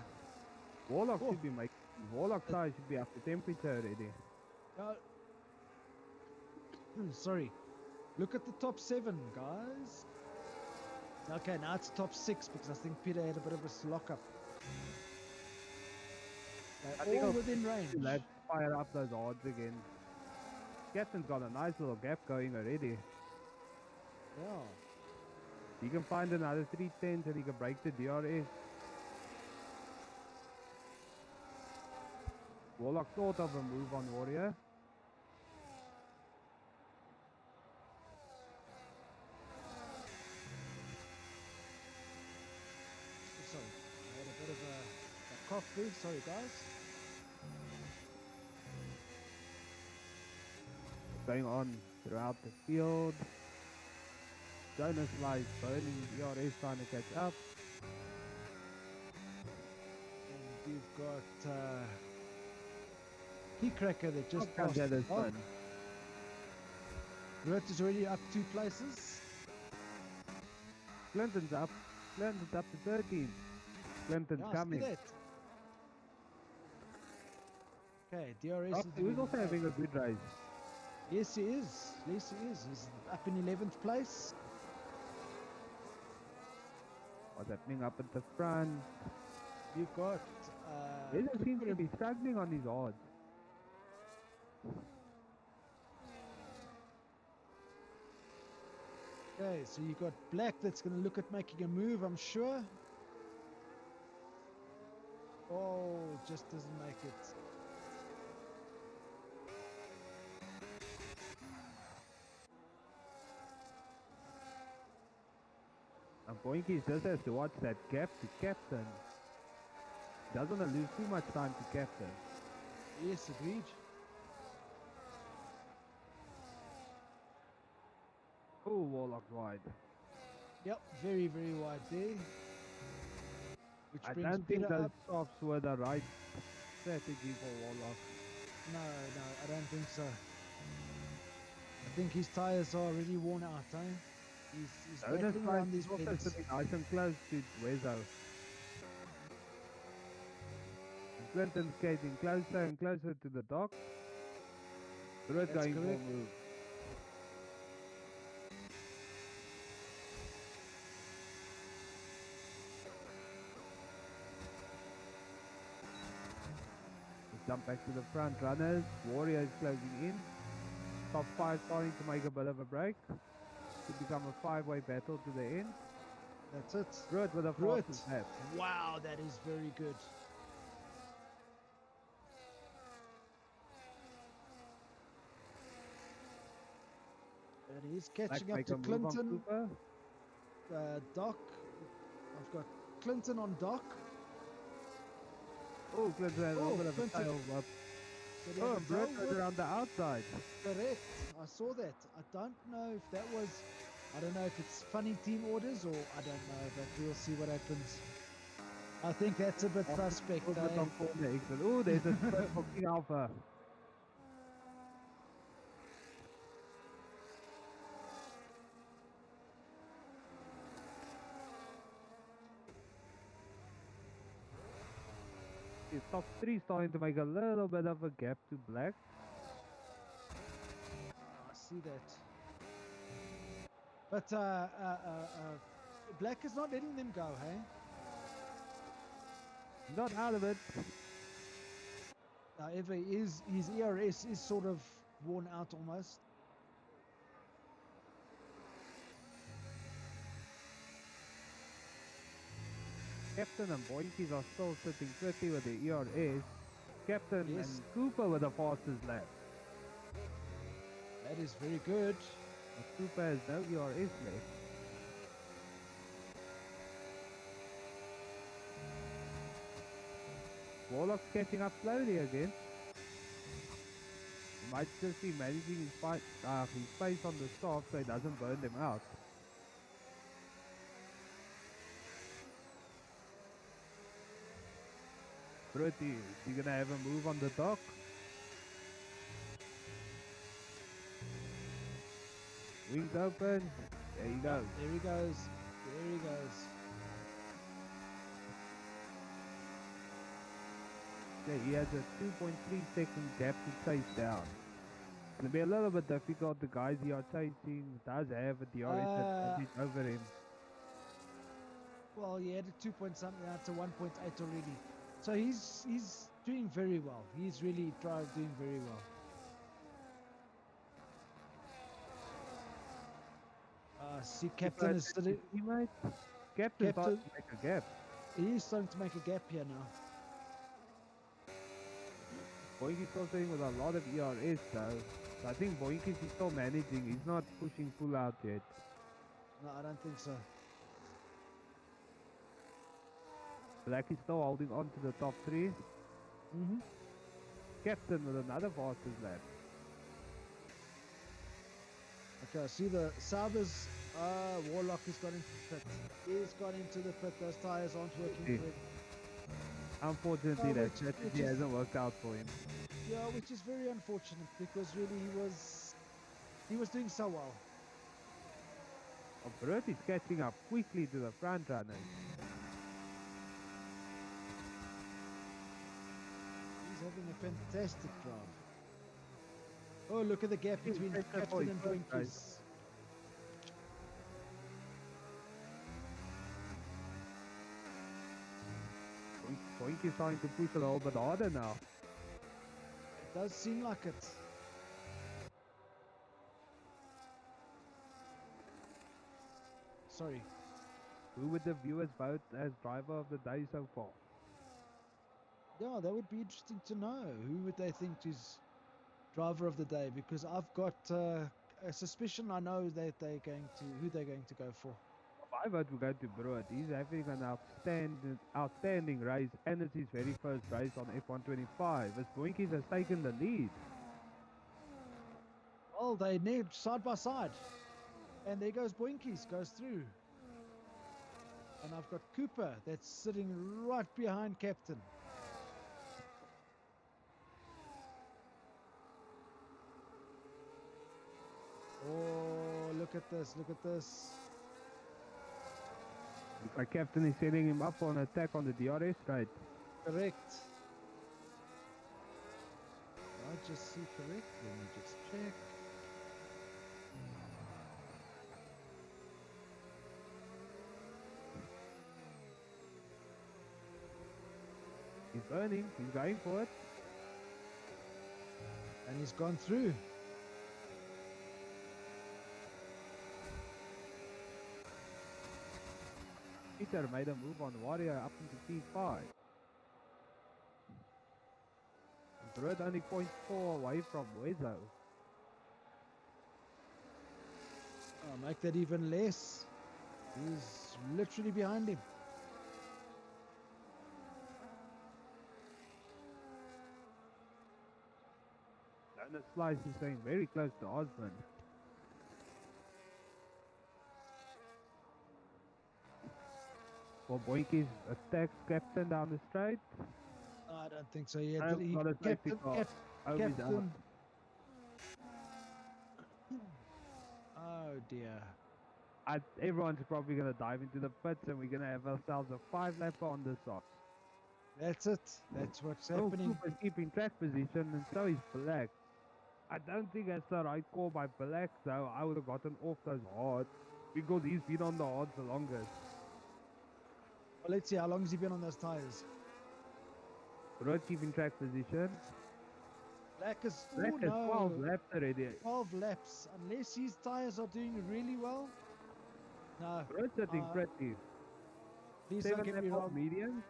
Warlock should be making. Warlock side should be up to temperature already. sorry. Look at the top 7, guys. Okay, now it's top 6 because I think Peter had a bit of a lock-up. They're all within range. Let's fire up those odds again. Captain's got a nice little gap going already. Yeah. He can find another 310 and he can break the DRS. Warlock thought of a move on Warrior. Sorry, I had a bit of a cough there. Sorry, guys. Going on throughout the field. Jonas lies burning DRS trying to catch up. And you've got Key Cracker that just Can't get this one. Rut is already up 2 places. Clinton's up. Clinton's up to 13. Clinton's coming. See that. Okay, DRS is He's also having a good race. Yes, he is. Yes, he is. He's up in 11th place. What's happening up at the front? You've got... He doesn't seem to be struggling on his odds. Okay, so you've got Black that's going to look at making a move, I'm sure. Oh, just doesn't make it. And Boinky just has to watch that gap to captain. Doesn't want to lose too much time to captain. Yes, agreed. Oh, Warlock wide. Yep, very, very wide there. Which I brings don't think Peter those up. stops were the right strategy for Warlock. No, I don't think so. I think his tyres are already worn out, eh? He's battling around these also bends. sitting nice and close to Wezo. Clinton's getting closer and closer to the dock. Brut going for a move. Jump back to the front runners. Warrior is closing in. Top 5 starting to make a bit of a break. To become a 5-way battle to the end. That's it. Brut with a fastest lap. Wow, that is very good. And he's catching up to Clinton. Doc. I've got Clinton on Doc. Oh, Clinton has a little bit of a tail whip. Oh, Brut goes around the outside. Correct. I saw that. I don't know if that was... I don't know if it's funny team orders or I don't know, but we'll see what happens. I think that's a bit suspect. Oh, there's a split for King Alpha. His top 3 starting to make a little bit of a gap to Black. I see that. But Black is not letting them go, hey? Not out of it. However, his ERS is sort of worn out almost. Captain and Boinkies are still sitting pretty with the ERS. Captain Yes. and Cooper with the fastest lap. That is very good. But Cooper has no ERS left. Warlock's catching up slowly again. He might just be managing his pace on the soft so he doesn't burn them out. Pretty, is he gonna have a move on the dock? Wings open. There he goes. There he goes. There he goes. Yeah, he has a 2.3 second gap to chase down. It's gonna be a little bit difficult. The guys he are chasing does have a DRS advantage over him. Well, he had a 2 point something. Now it's a 1.8 already. So he's doing very well. He's really doing very well. See, Captain is sitting. Teammate. Captain starting to make a gap. He's starting to make a gap here now. Boinky's still sitting with a lot of ERS though. So I think Boinky's is still managing. He's not pushing full out yet. No, I don't think so. Black is still holding on to the top three. Mm-hmm. Captain with another fastest lap. Okay, I see the Saubers. Warlock has got into the pit. He's got into the pit. Those tires aren't working Yeah. correct. Unfortunately, Oh, that which strategy is- hasn't worked out for him. Yeah, which is very unfortunate because really he was doing so well. Oh, Brett is catching up quickly to the front runners. He's having a fantastic drive. Oh, look at the gap He's between better for Captain his and first Boinkies. Boink is starting to push a little bit harder now. It does seem like it. Sorry. Who would the viewers vote as driver of the day so far? Yeah, that would be interesting to know. Who would they think is driver of the day? Because I've got a suspicion. I know that who they're going to go for. My vote will go to Brett. He's having an outstanding race, and it's his very first race on F125 as Boinkies has taken the lead. Oh, they need side by side, and there goes Boinkies, goes through. And I've got Cooper that's sitting right behind Captain. Oh, look at this, look at this. My captain is setting him up for an attack on the DRS straight. Correct. I just see correct. Let me just check. He's burning, he's going for it. And he's gone through. Peter made a move on Warrior up into P5. Brett only 0.4 away from Wezo. I'll make that even less. He's literally behind him. Donut Slice is staying very close to Osman. For Boinkies attacks Captain down the straight. I don't think so yet. No, not a safety car. Over his Captain. Oh dear. Everyone's probably going to dive into the pits and we're going to have ourselves a 5-lapper on the socks. That's it. That's what's Oh, happening. Cooper's keeping track position and so is Black. I don't think that's the right call by Black though. I would have gotten off those hards because he's been on the hards the longest. Well, let's see how long has he been on those tires. Brett keeping track position. Black is Black oh, has no. 12 laps already. 12 laps. Unless his tires are doing really well. No. Brett's sitting pretty. Please don't 7 get lap me of wrong. medium.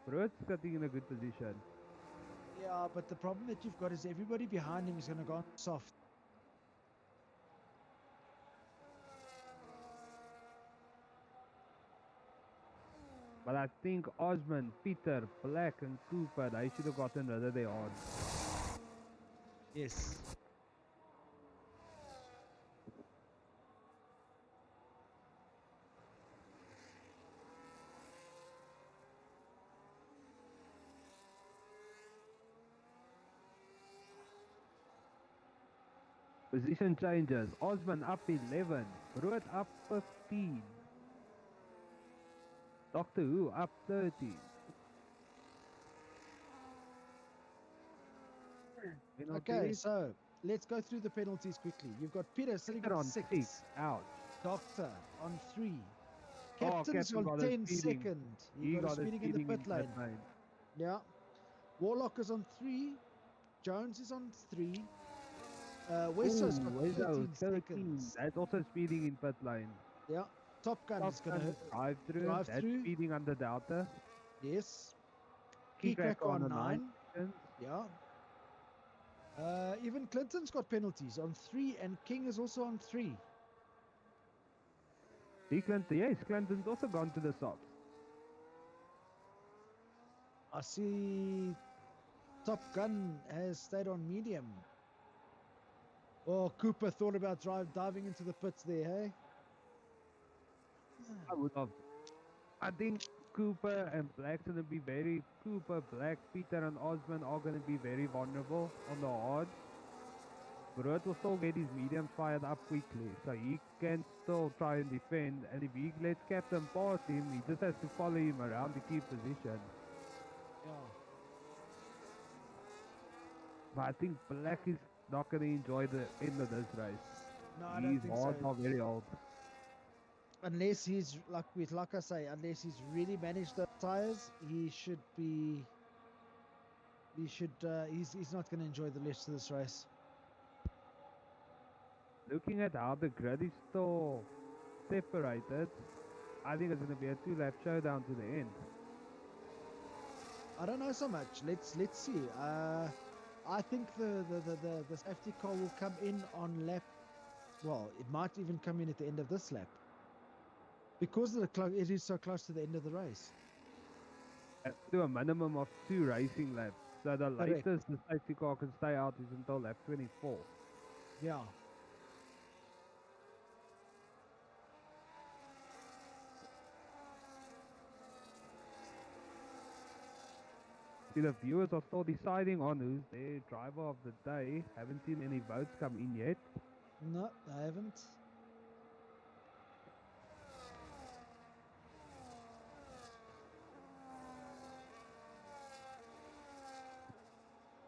Brut's sitting in a good position. Yeah, but the problem that you've got is everybody behind him is going to go on soft. But I think Osman, Peter, Black and Cooper, they should have gotten rid of their odds. Yes. Position changes. Osman up 11. Brut up 15. Doctor Who up 13. Okay, so let's go through the penalties quickly. You've got Peter sitting Peter on on 6. 6. Ouch. Doctor on 3. Captain's Captain on got a 10 speeding. second. He got a got a speeding in the speeding pit lane. Yeah. Warlock is on 3. Jones is on 3. Wesso's got 13 seconds. That's also speeding in pit lane. Yeah. Top Gun is going to drive through. drive That's through. speeding under Delta. Yes. Keycracker on a 9. Yeah. Even Clinton's got penalties on 3, and King is also on 3. Yes, Clinton's also gone to the softs. I see Top Gun has stayed on medium. Oh, Cooper thought about diving into the pits there, hey? I would have. I think Cooper and Black's going to be Cooper, Black, Peter and Osman are going to be very vulnerable on the hard. Brut will still get his mediums fired up quickly, so he can still try and defend, and if he lets Captain pass him, he just has to follow him around to keep position. Yeah. But I think Black is not going to enjoy the end of this race. No, I don't think He's so. not very old. Unless he's like I say, unless he's really managed the tires, he's not going to enjoy the rest of this race. Looking at how the grid is still separated, I think it's going to be a 2-lap showdown to the end. I don't know so much. Let's see. I think the safety car will come in on lap. Well, it might even come in at the end of this lap because it is so close to the end of the race. To a minimum of 2 racing laps. So the Correct. latest the safety car can stay out is until lap 24. Yeah. See, the viewers are still deciding on who's their driver of the day. Haven't seen any votes come in yet. No, I haven't.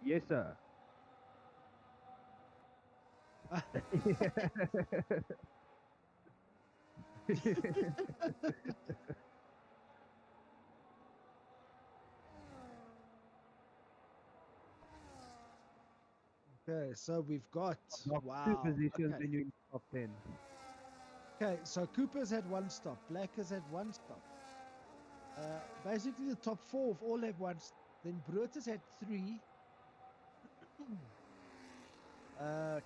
Yes, sir. Okay, so we've got Two positions okay. and you're in top 10. Okay, so Cooper's had 1 stop, Black has had 1 stop. Basically the top 4 have all had 1 stop. Then Brut has had 3.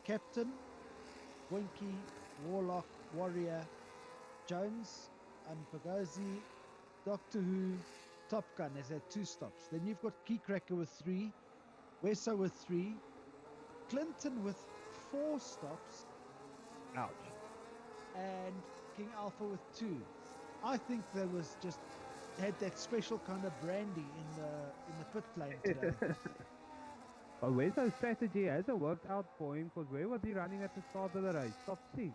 Captain, Winky, Warlock, Warrior, Jones, and Pagozzi, Doctor Who, Top Gun has had 2 stops. Then you've got Keycracker with 3, Wesso with 3, Clinton with 4 stops. Ouch. And King Alpha with 2. I think there was just had that special kind of brandy in the pit lane today. But Wesso's strategy hasn't worked out for him, because where was he running at the start of the race? Top 6.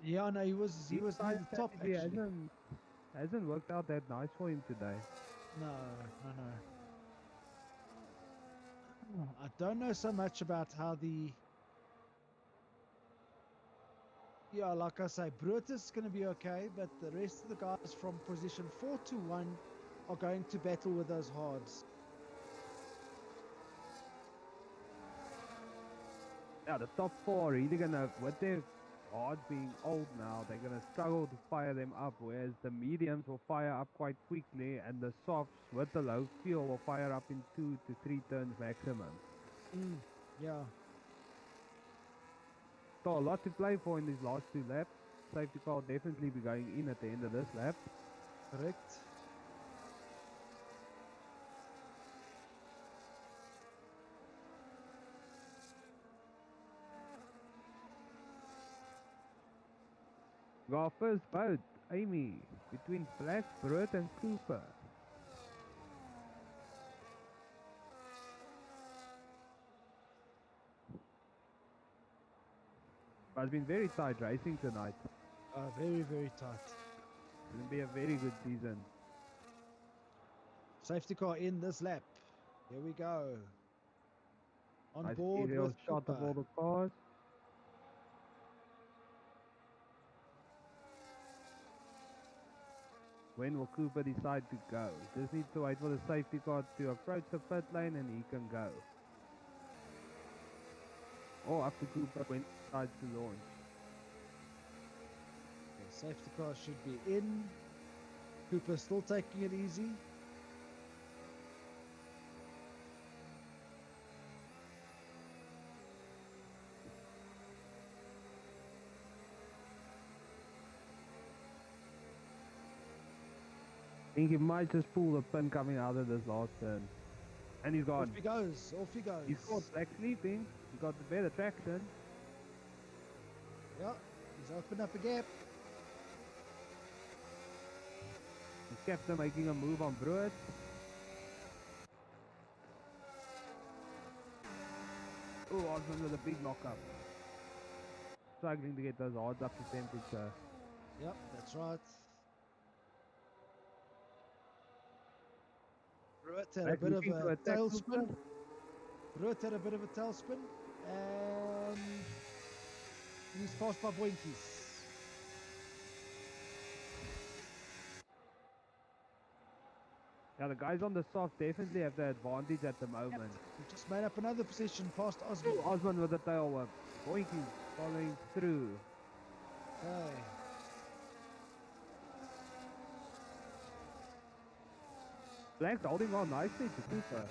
Yeah, no, he was near the top actually. Hasn't worked out that nice for him today. No. I don't know so much about how like I say, Brutus is going to be okay, but the rest of the guys from position 4 to 1 are going to battle with those hards. Now the top 4 are really gonna, with their hards being old now, they're going to struggle to fire them up, whereas the mediums will fire up quite quickly, and the softs with the low fuel will fire up in 2 to 3 turns maximum. Yeah. So a lot to play for in these last 2 laps. Safety car will definitely be going in at the end of this lap. Correct. We got our first vote, Amy, between Black, Brett and Cooper. But it's been very tight racing tonight. Very, very tight. It's going to be a very good season. Safety car in this lap. Here we go. On Nice board aerial with shot of all Cooper. the cars. When will Cooper decide to go? Just needs to wait for the safety car to approach the pit lane and he can go. Or up to Cooper when he decides to launch. The safety car should be in. Cooper still taking it easy. I think he might just pull the pin coming out of this last turn. And he's gone. Off he goes. Off he goes. He's caught Black sleeping. He got the better traction. Yeah, he's opened up a gap. The captain making a move on Brewer. Oh, Osman with a big lockup. Struggling to get those odds up to temperature. Yep, that's right. Rutt had a bit of a tailspin. Rutt had a bit of a tailspin. And he's passed by Boinkies. Yeah, the guys on the soft definitely have the advantage at the moment. He just made up another position past Osman. Oh, Osman with a tail whip. Boinkies following through. Okay. Black's holding on nicely to Cooper.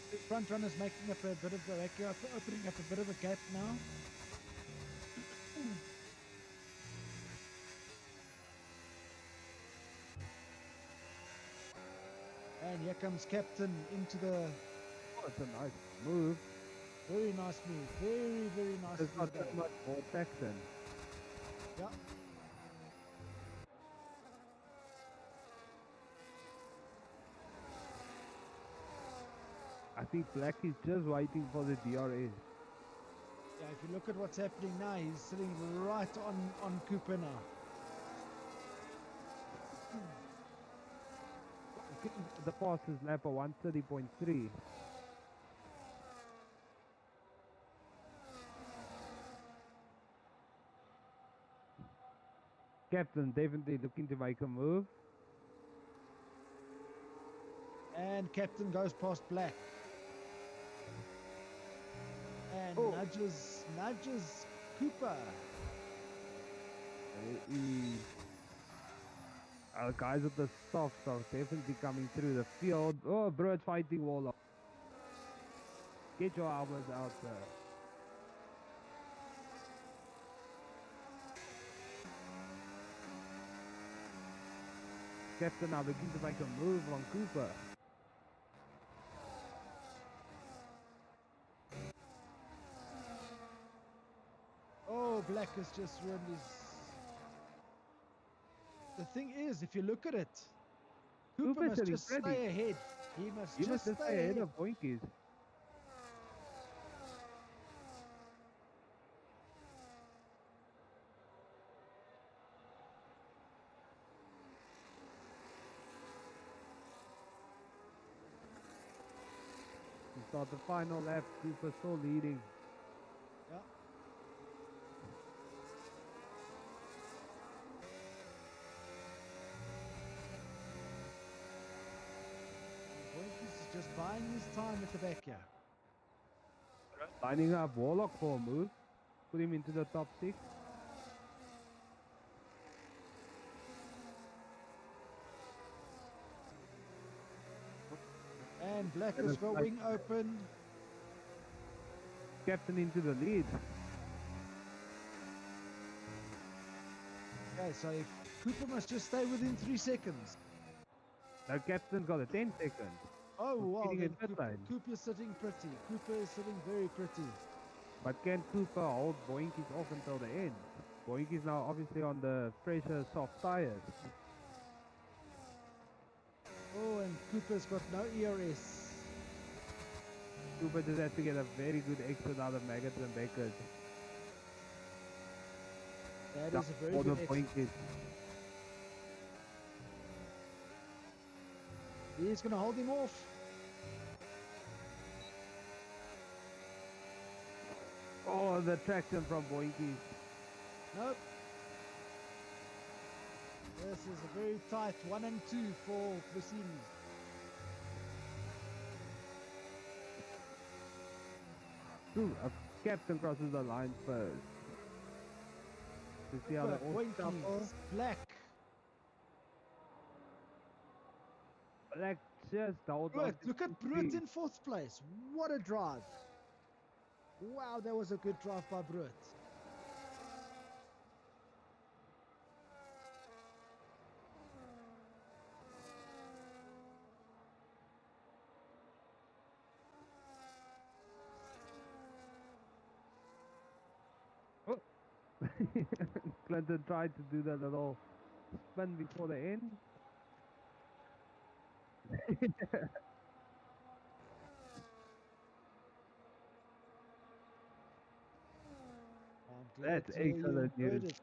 The front runner's making up a bit of a opening up a bit of a gap now. And here comes Captain into the... Oh, it's a nice move. Very nice move. Very, very nice There's not move. that much more traction. Yeah. I think Black is just waiting for the DRS. Yeah, if you look at what's happening now, he's sitting right on Cooper now. The fastest lap of 130.3. Captain definitely looking to make a move. And Captain goes past Black. And nudges Cooper. Our guys at the softs are definitely coming through the field. Oh, Brewer's fighting wall. Get your elbows out there. Captain now looking to make a move on Cooper. Oh, Black has just ruined his... The thing is, if you look at it, Cooper must just stay ahead. He must just stay ahead of Boinkies. To start the final lap, Cooper still leading. Yeah. Boinkies is just by buying his time at the back here. Lining up Warlock for a move. Put him into the top 6. And Black And has it's got like- wing open. Captain into the lead. Okay, so if Cooper must just stay within 3 seconds. The captain's got a 10 second. Oh, wow, Feeding then in pit lane. Cooper's sitting pretty. Cooper is sitting very pretty. But can Cooper hold Boinkies off until the end? Boinkies now obviously on the fresher soft tires. Oh, and Cooper's got no ERS. Cooper just has to get a very good exit out of Maggots and Beckers. That is a very For the good exit. Boinkies. He's going to hold him off. Oh, the traction from Boinkies. Nope. This is a very tight 1 and 2 for Mercedes. Ooh, a captain crosses the line first. To see how they all shuffle. Boinkies, Black. Black just hold on. Brut, look at Brut in 4th place. What a drive. Wow, that was a good drive by Brut. Oh. Clinton tried to do that little spin before the end. I'm glad That's to hear you excellent enjoyed news. it.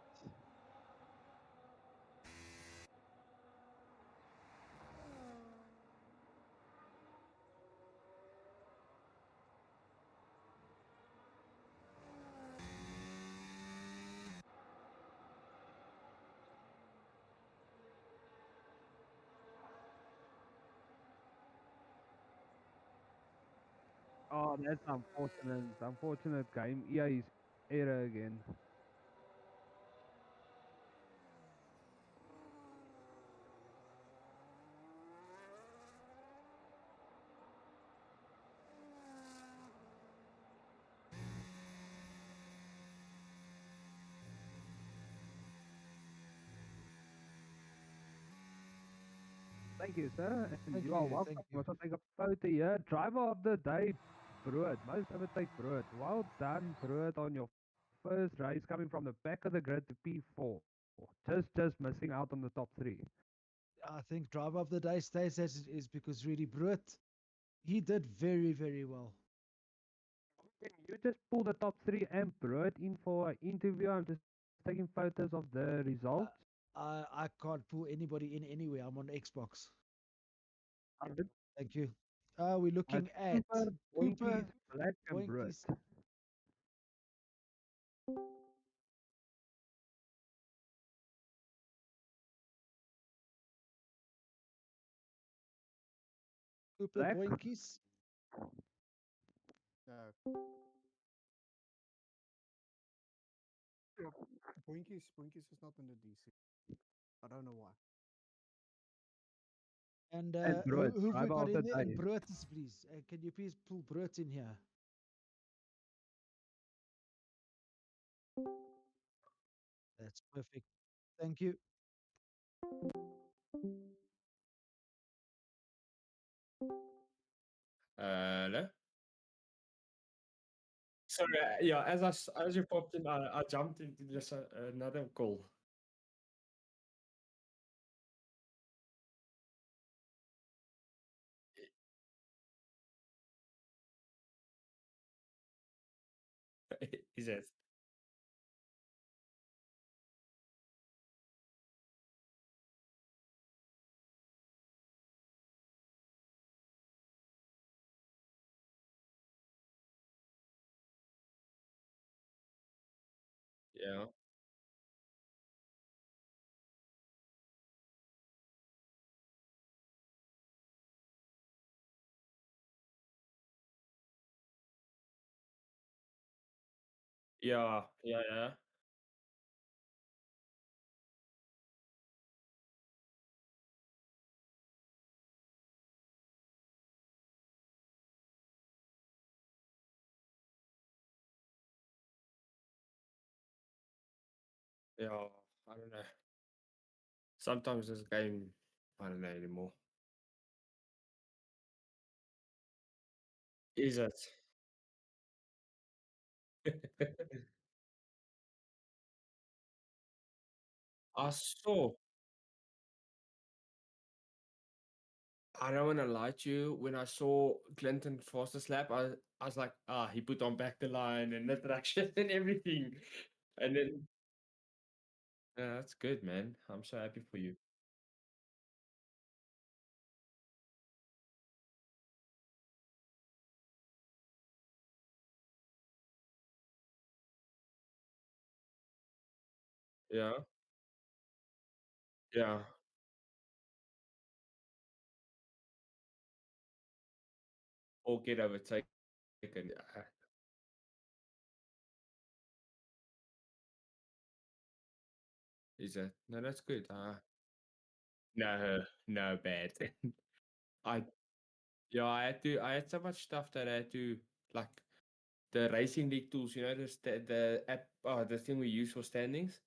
Oh, that's unfortunate. Unfortunate game. Yeah, he's error again. Thank you, sir. And Thank you are you, welcome. thank you. Let's take a photo here. Driver of the day, Brood. Most of it take Brood. Well done, Brood, on your first race coming from the back of the grid to P4. Just missing out on the top 3. I think driver of the day stays as it is because really Brut, he did very, very well. Can you just pull the top 3 and Brood in for an interview? I'm just taking photos of the results. I can't pull anybody in anywhere. I'm on Xbox. Thank you. We're looking at Cooper, Cooper, Boinkies, Black, and Brood. Boinkies. Cooper, Black. Boinkies. Yeah. Boinkies is not in the DC. I don't know why. And And Brut, who've we driver got of in the there? And day. Brut, please. Can you please pull Brut in here? That's perfect. Thank you. Hello. Sorry, yeah, as you popped in, I jumped into just another call. Is it? Yeah. Yeah, yeah, yeah. Yeah, I don't know. Sometimes this game, I don't know anymore. Is it? I saw. I don't want to lie to you. When I saw Clinton fastest lap, I was like, ah, he put on back the line and the traction and everything. And then, yeah, that's good, man. I'm so happy for you. Yeah, yeah. Or get overtaken. Is that no? That's good. No, no bad. I yeah, I had so much stuff that I had to like the racing league tools, the app, the thing we use for standings.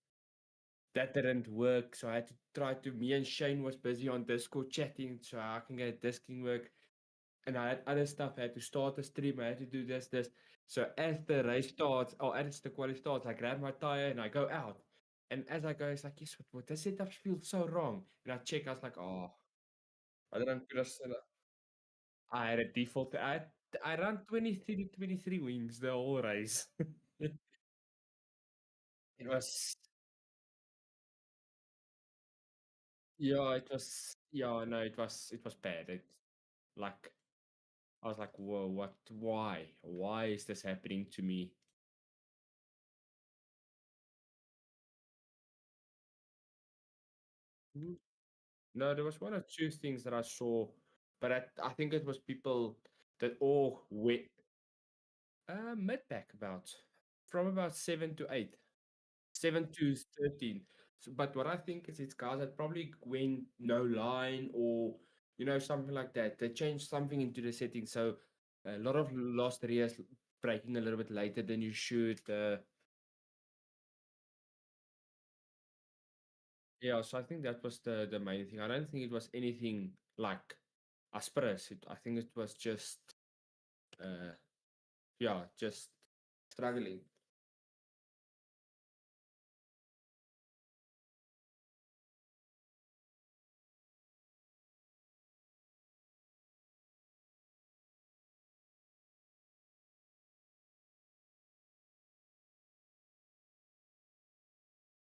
That didn't work, so I had to try to. Me and Shane was busy on Discord chatting, so I can get Discord work. And I had other stuff. I had to start a stream. I had to do this. So as the race starts, or as the quality starts, I grab my tire and I go out. And as I go, it's like, yes, what this setup feels so wrong. And I check, I was like, oh, I didn't put a setup. I had a default. I ran 23 wings the whole race. It was, yeah, yeah, no, it was bad. Like, I was like, whoa, why? Why is this happening to me? Mm. No, there was one or two things that I saw, but I think it was people that all went mid back about from about 7 to 8, 7 to 13. So, but what I think is it's guys that probably went no line or something like that. They changed something into the settings, so a lot of lost areas breaking a little bit later than you should. Yeah, so I think that was the main thing. I don't think it was anything like asperus. I think it was just uh yeah, just struggling.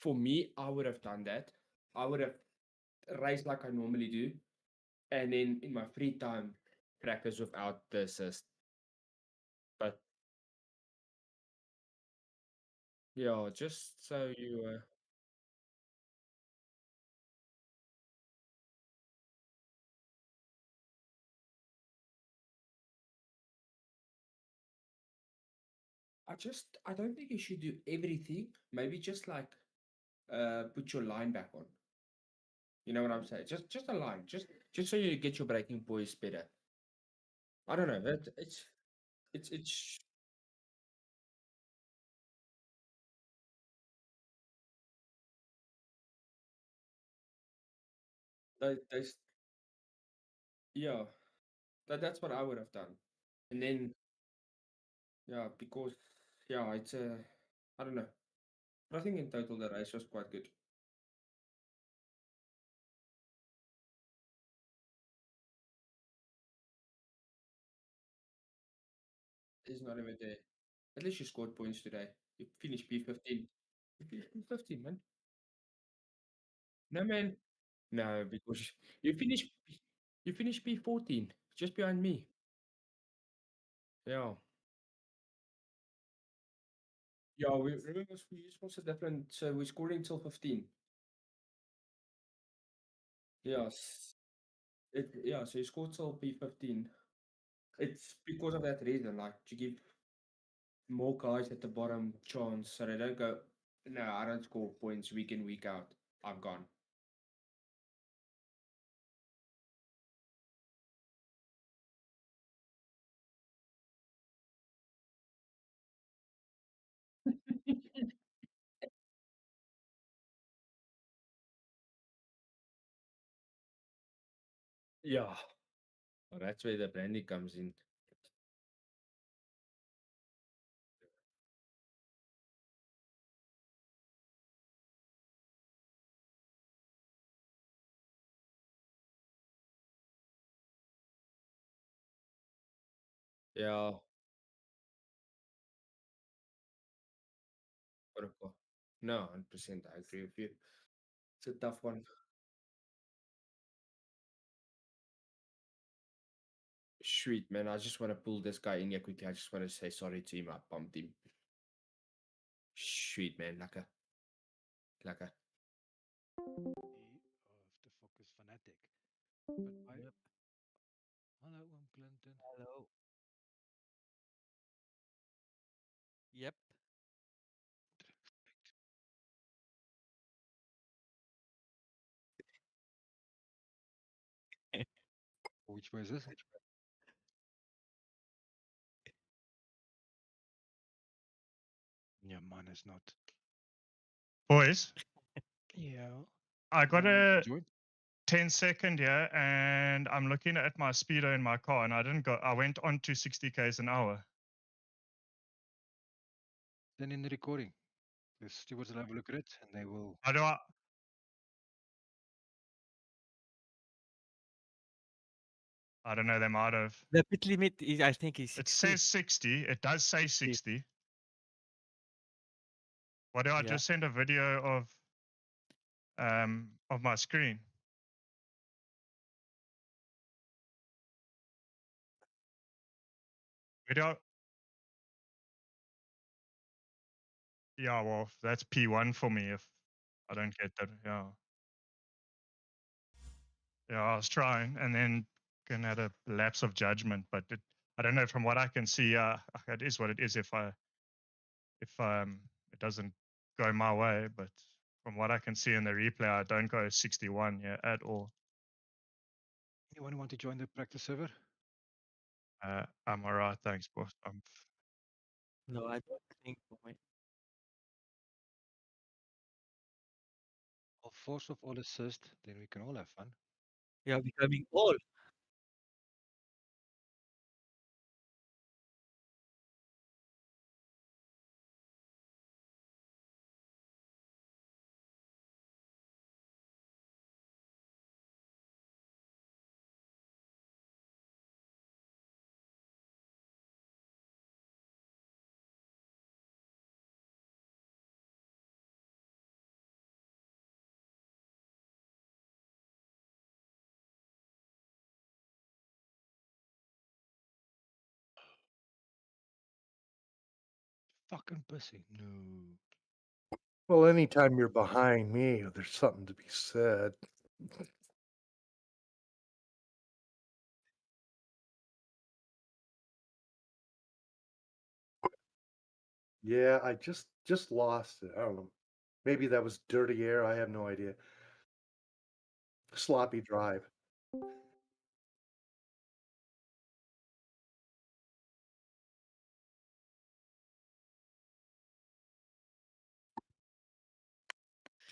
For me, I would have done that. I would have raced like I normally do, and then in my free time practice without the assist. But yeah, just so you I don't think you should do everything. Maybe just like put your line back on. You know what I'm saying? Just a line. Just so you get your braking poise better. I don't know. It's there's yeah, that's what I would have done. And then yeah, because yeah, it's I don't know. But I think in total the race was quite good. It's not even there. At least you scored points today. You finished P15. You finished P15, man. No man. No, because you finished P14, just behind me. Yeah. Yeah, we remember we also different so we scored until 15. Yes. Yeah, so you scored till P15. It's because of that reason, like to give more guys at the bottom chance, so they don't go. No, I don't score points week in, week out. I'm gone. Yeah. Well, that's where the brandy comes in. Yeah. Protocol. No, 100%. I agree with you. It's a tough one. Sweet, man. I just want to pull this guy in here quickly. I just want to say sorry to him. I bumped him. Sweet, man. Lekker. Lekker. Of the focus fanatic. But I, Yep. hello, I'm Clinton. Hello. Yep. Which way is this? Yeah, mine is not. Boys, Yeah. I got a Join. 10-second here, and I'm looking at my speedo in my car, and I didn't go. I went on to 60 k's an hour. Then in the recording, the stewards will have a look at it, and they will. How do I? I don't know. They might have. The pit limit is, I think, is It 60. says 60. It does say 60. What do I Yeah. just send a video of my screen? Video. Yeah, well, that's P1 for me if I don't get that. Yeah. Yeah, I was trying, and then can had a lapse of judgment, but I don't know. From what I can see, it is what it is. If it doesn't go my way, but from what I can see in the replay, I don't go 61 at all. Anyone want to join the practice server? I'm alright, thanks, boss. No, I don't think so, mate. I'll force off all assist, then we can all have fun. You are becoming old. Fucking pussy. No. Well, anytime you're behind me, there's something to be said. Yeah, I just lost it. I don't know. Maybe that was dirty air. I have no idea. Sloppy drive.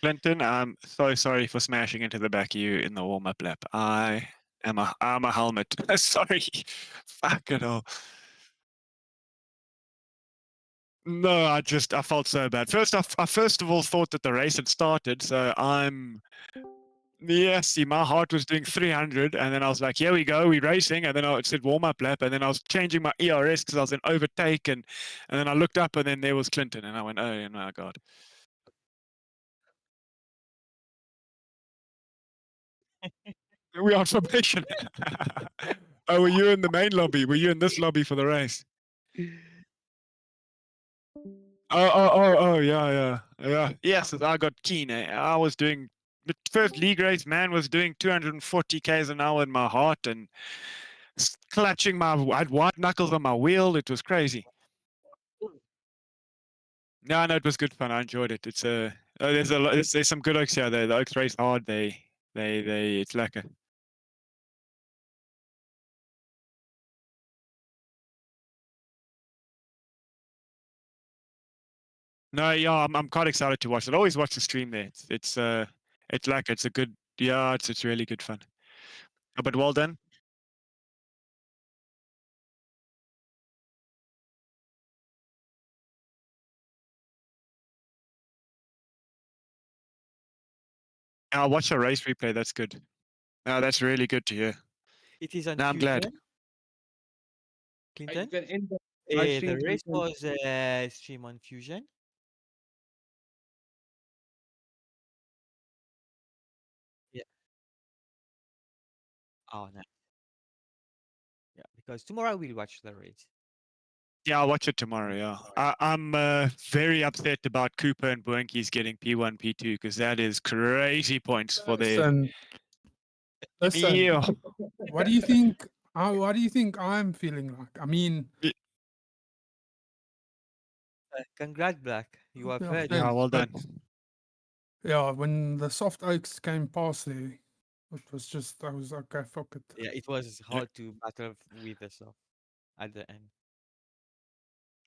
Clinton, I'm so sorry for smashing into the back of you in the warm-up lap. I'm a helmet. Sorry. Fuck it all. No, I felt so bad. I first of all thought that the race had started, so see, my heart was doing 300, and then I was like, here we go, we're racing, and then it said warm-up lap, and then I was changing my ERS because I was in overtake, and then I looked up, and then there was Clinton, and I went, oh my God. We are on formation. Oh, were you in the main lobby? Were you in this lobby for the race? Yeah. Yes, I got keen. I was doing the first league race. Man was doing 240 k's an hour in my heart and clutching I had white knuckles on my wheel. It was crazy. No, it was good fun. I enjoyed it. It's there's a lot, there's some good oaks here. The oaks race hard. It's lekker. No, yeah, I'm quite excited to watch it. I always watch the stream there. It's like it's a good, yeah, it's really good fun. But well done. I'll watch a race replay. That's good. No, that's really good to hear. It is on No, I'm glad. Fusion. You Clinton? can end the live The stream. race was stream on Fusion. Yeah. Oh, nice. Yeah, because tomorrow we'll watch the race. Yeah, I'll watch it tomorrow. Yeah, I'm very upset about Cooper and Boenkies getting P1, P2 because that is crazy points for their. Listen, Yeah. what do you think? What do you think I'm feeling like? I mean, Congrats, Black. You are yeah, first. Yeah, thanks, well but done. yeah, when the soft oaks came past there, it was just I was like, okay, fuck it. Yeah, it was hard to battle with the soft at the end.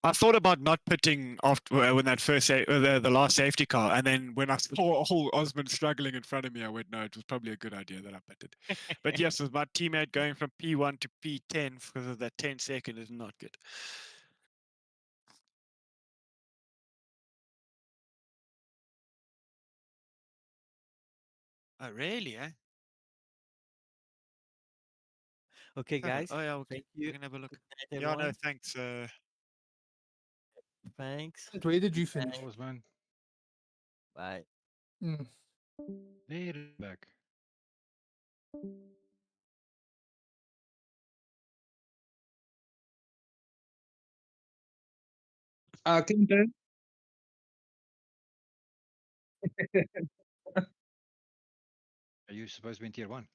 I thought about not pitting after when that the last safety car, and then when I saw Osmond struggling in front of me, I went, no, it was probably a good idea that I pitted. But yes, with my teammate going from P1 to P10 because of that 10-second is not good. Oh, really, eh? Okay, guys. Oh, yeah, Thank we you. can have a look. Good night, Yeah, no, everyone. thanks. Thanks. Where did you finish? Thanks. man. Bye. Mm. Later back. Clinton. Are you supposed to be in tier 1?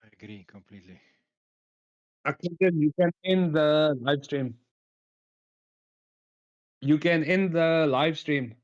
I agree completely. Clinton, you can end the live stream. You can end the live stream.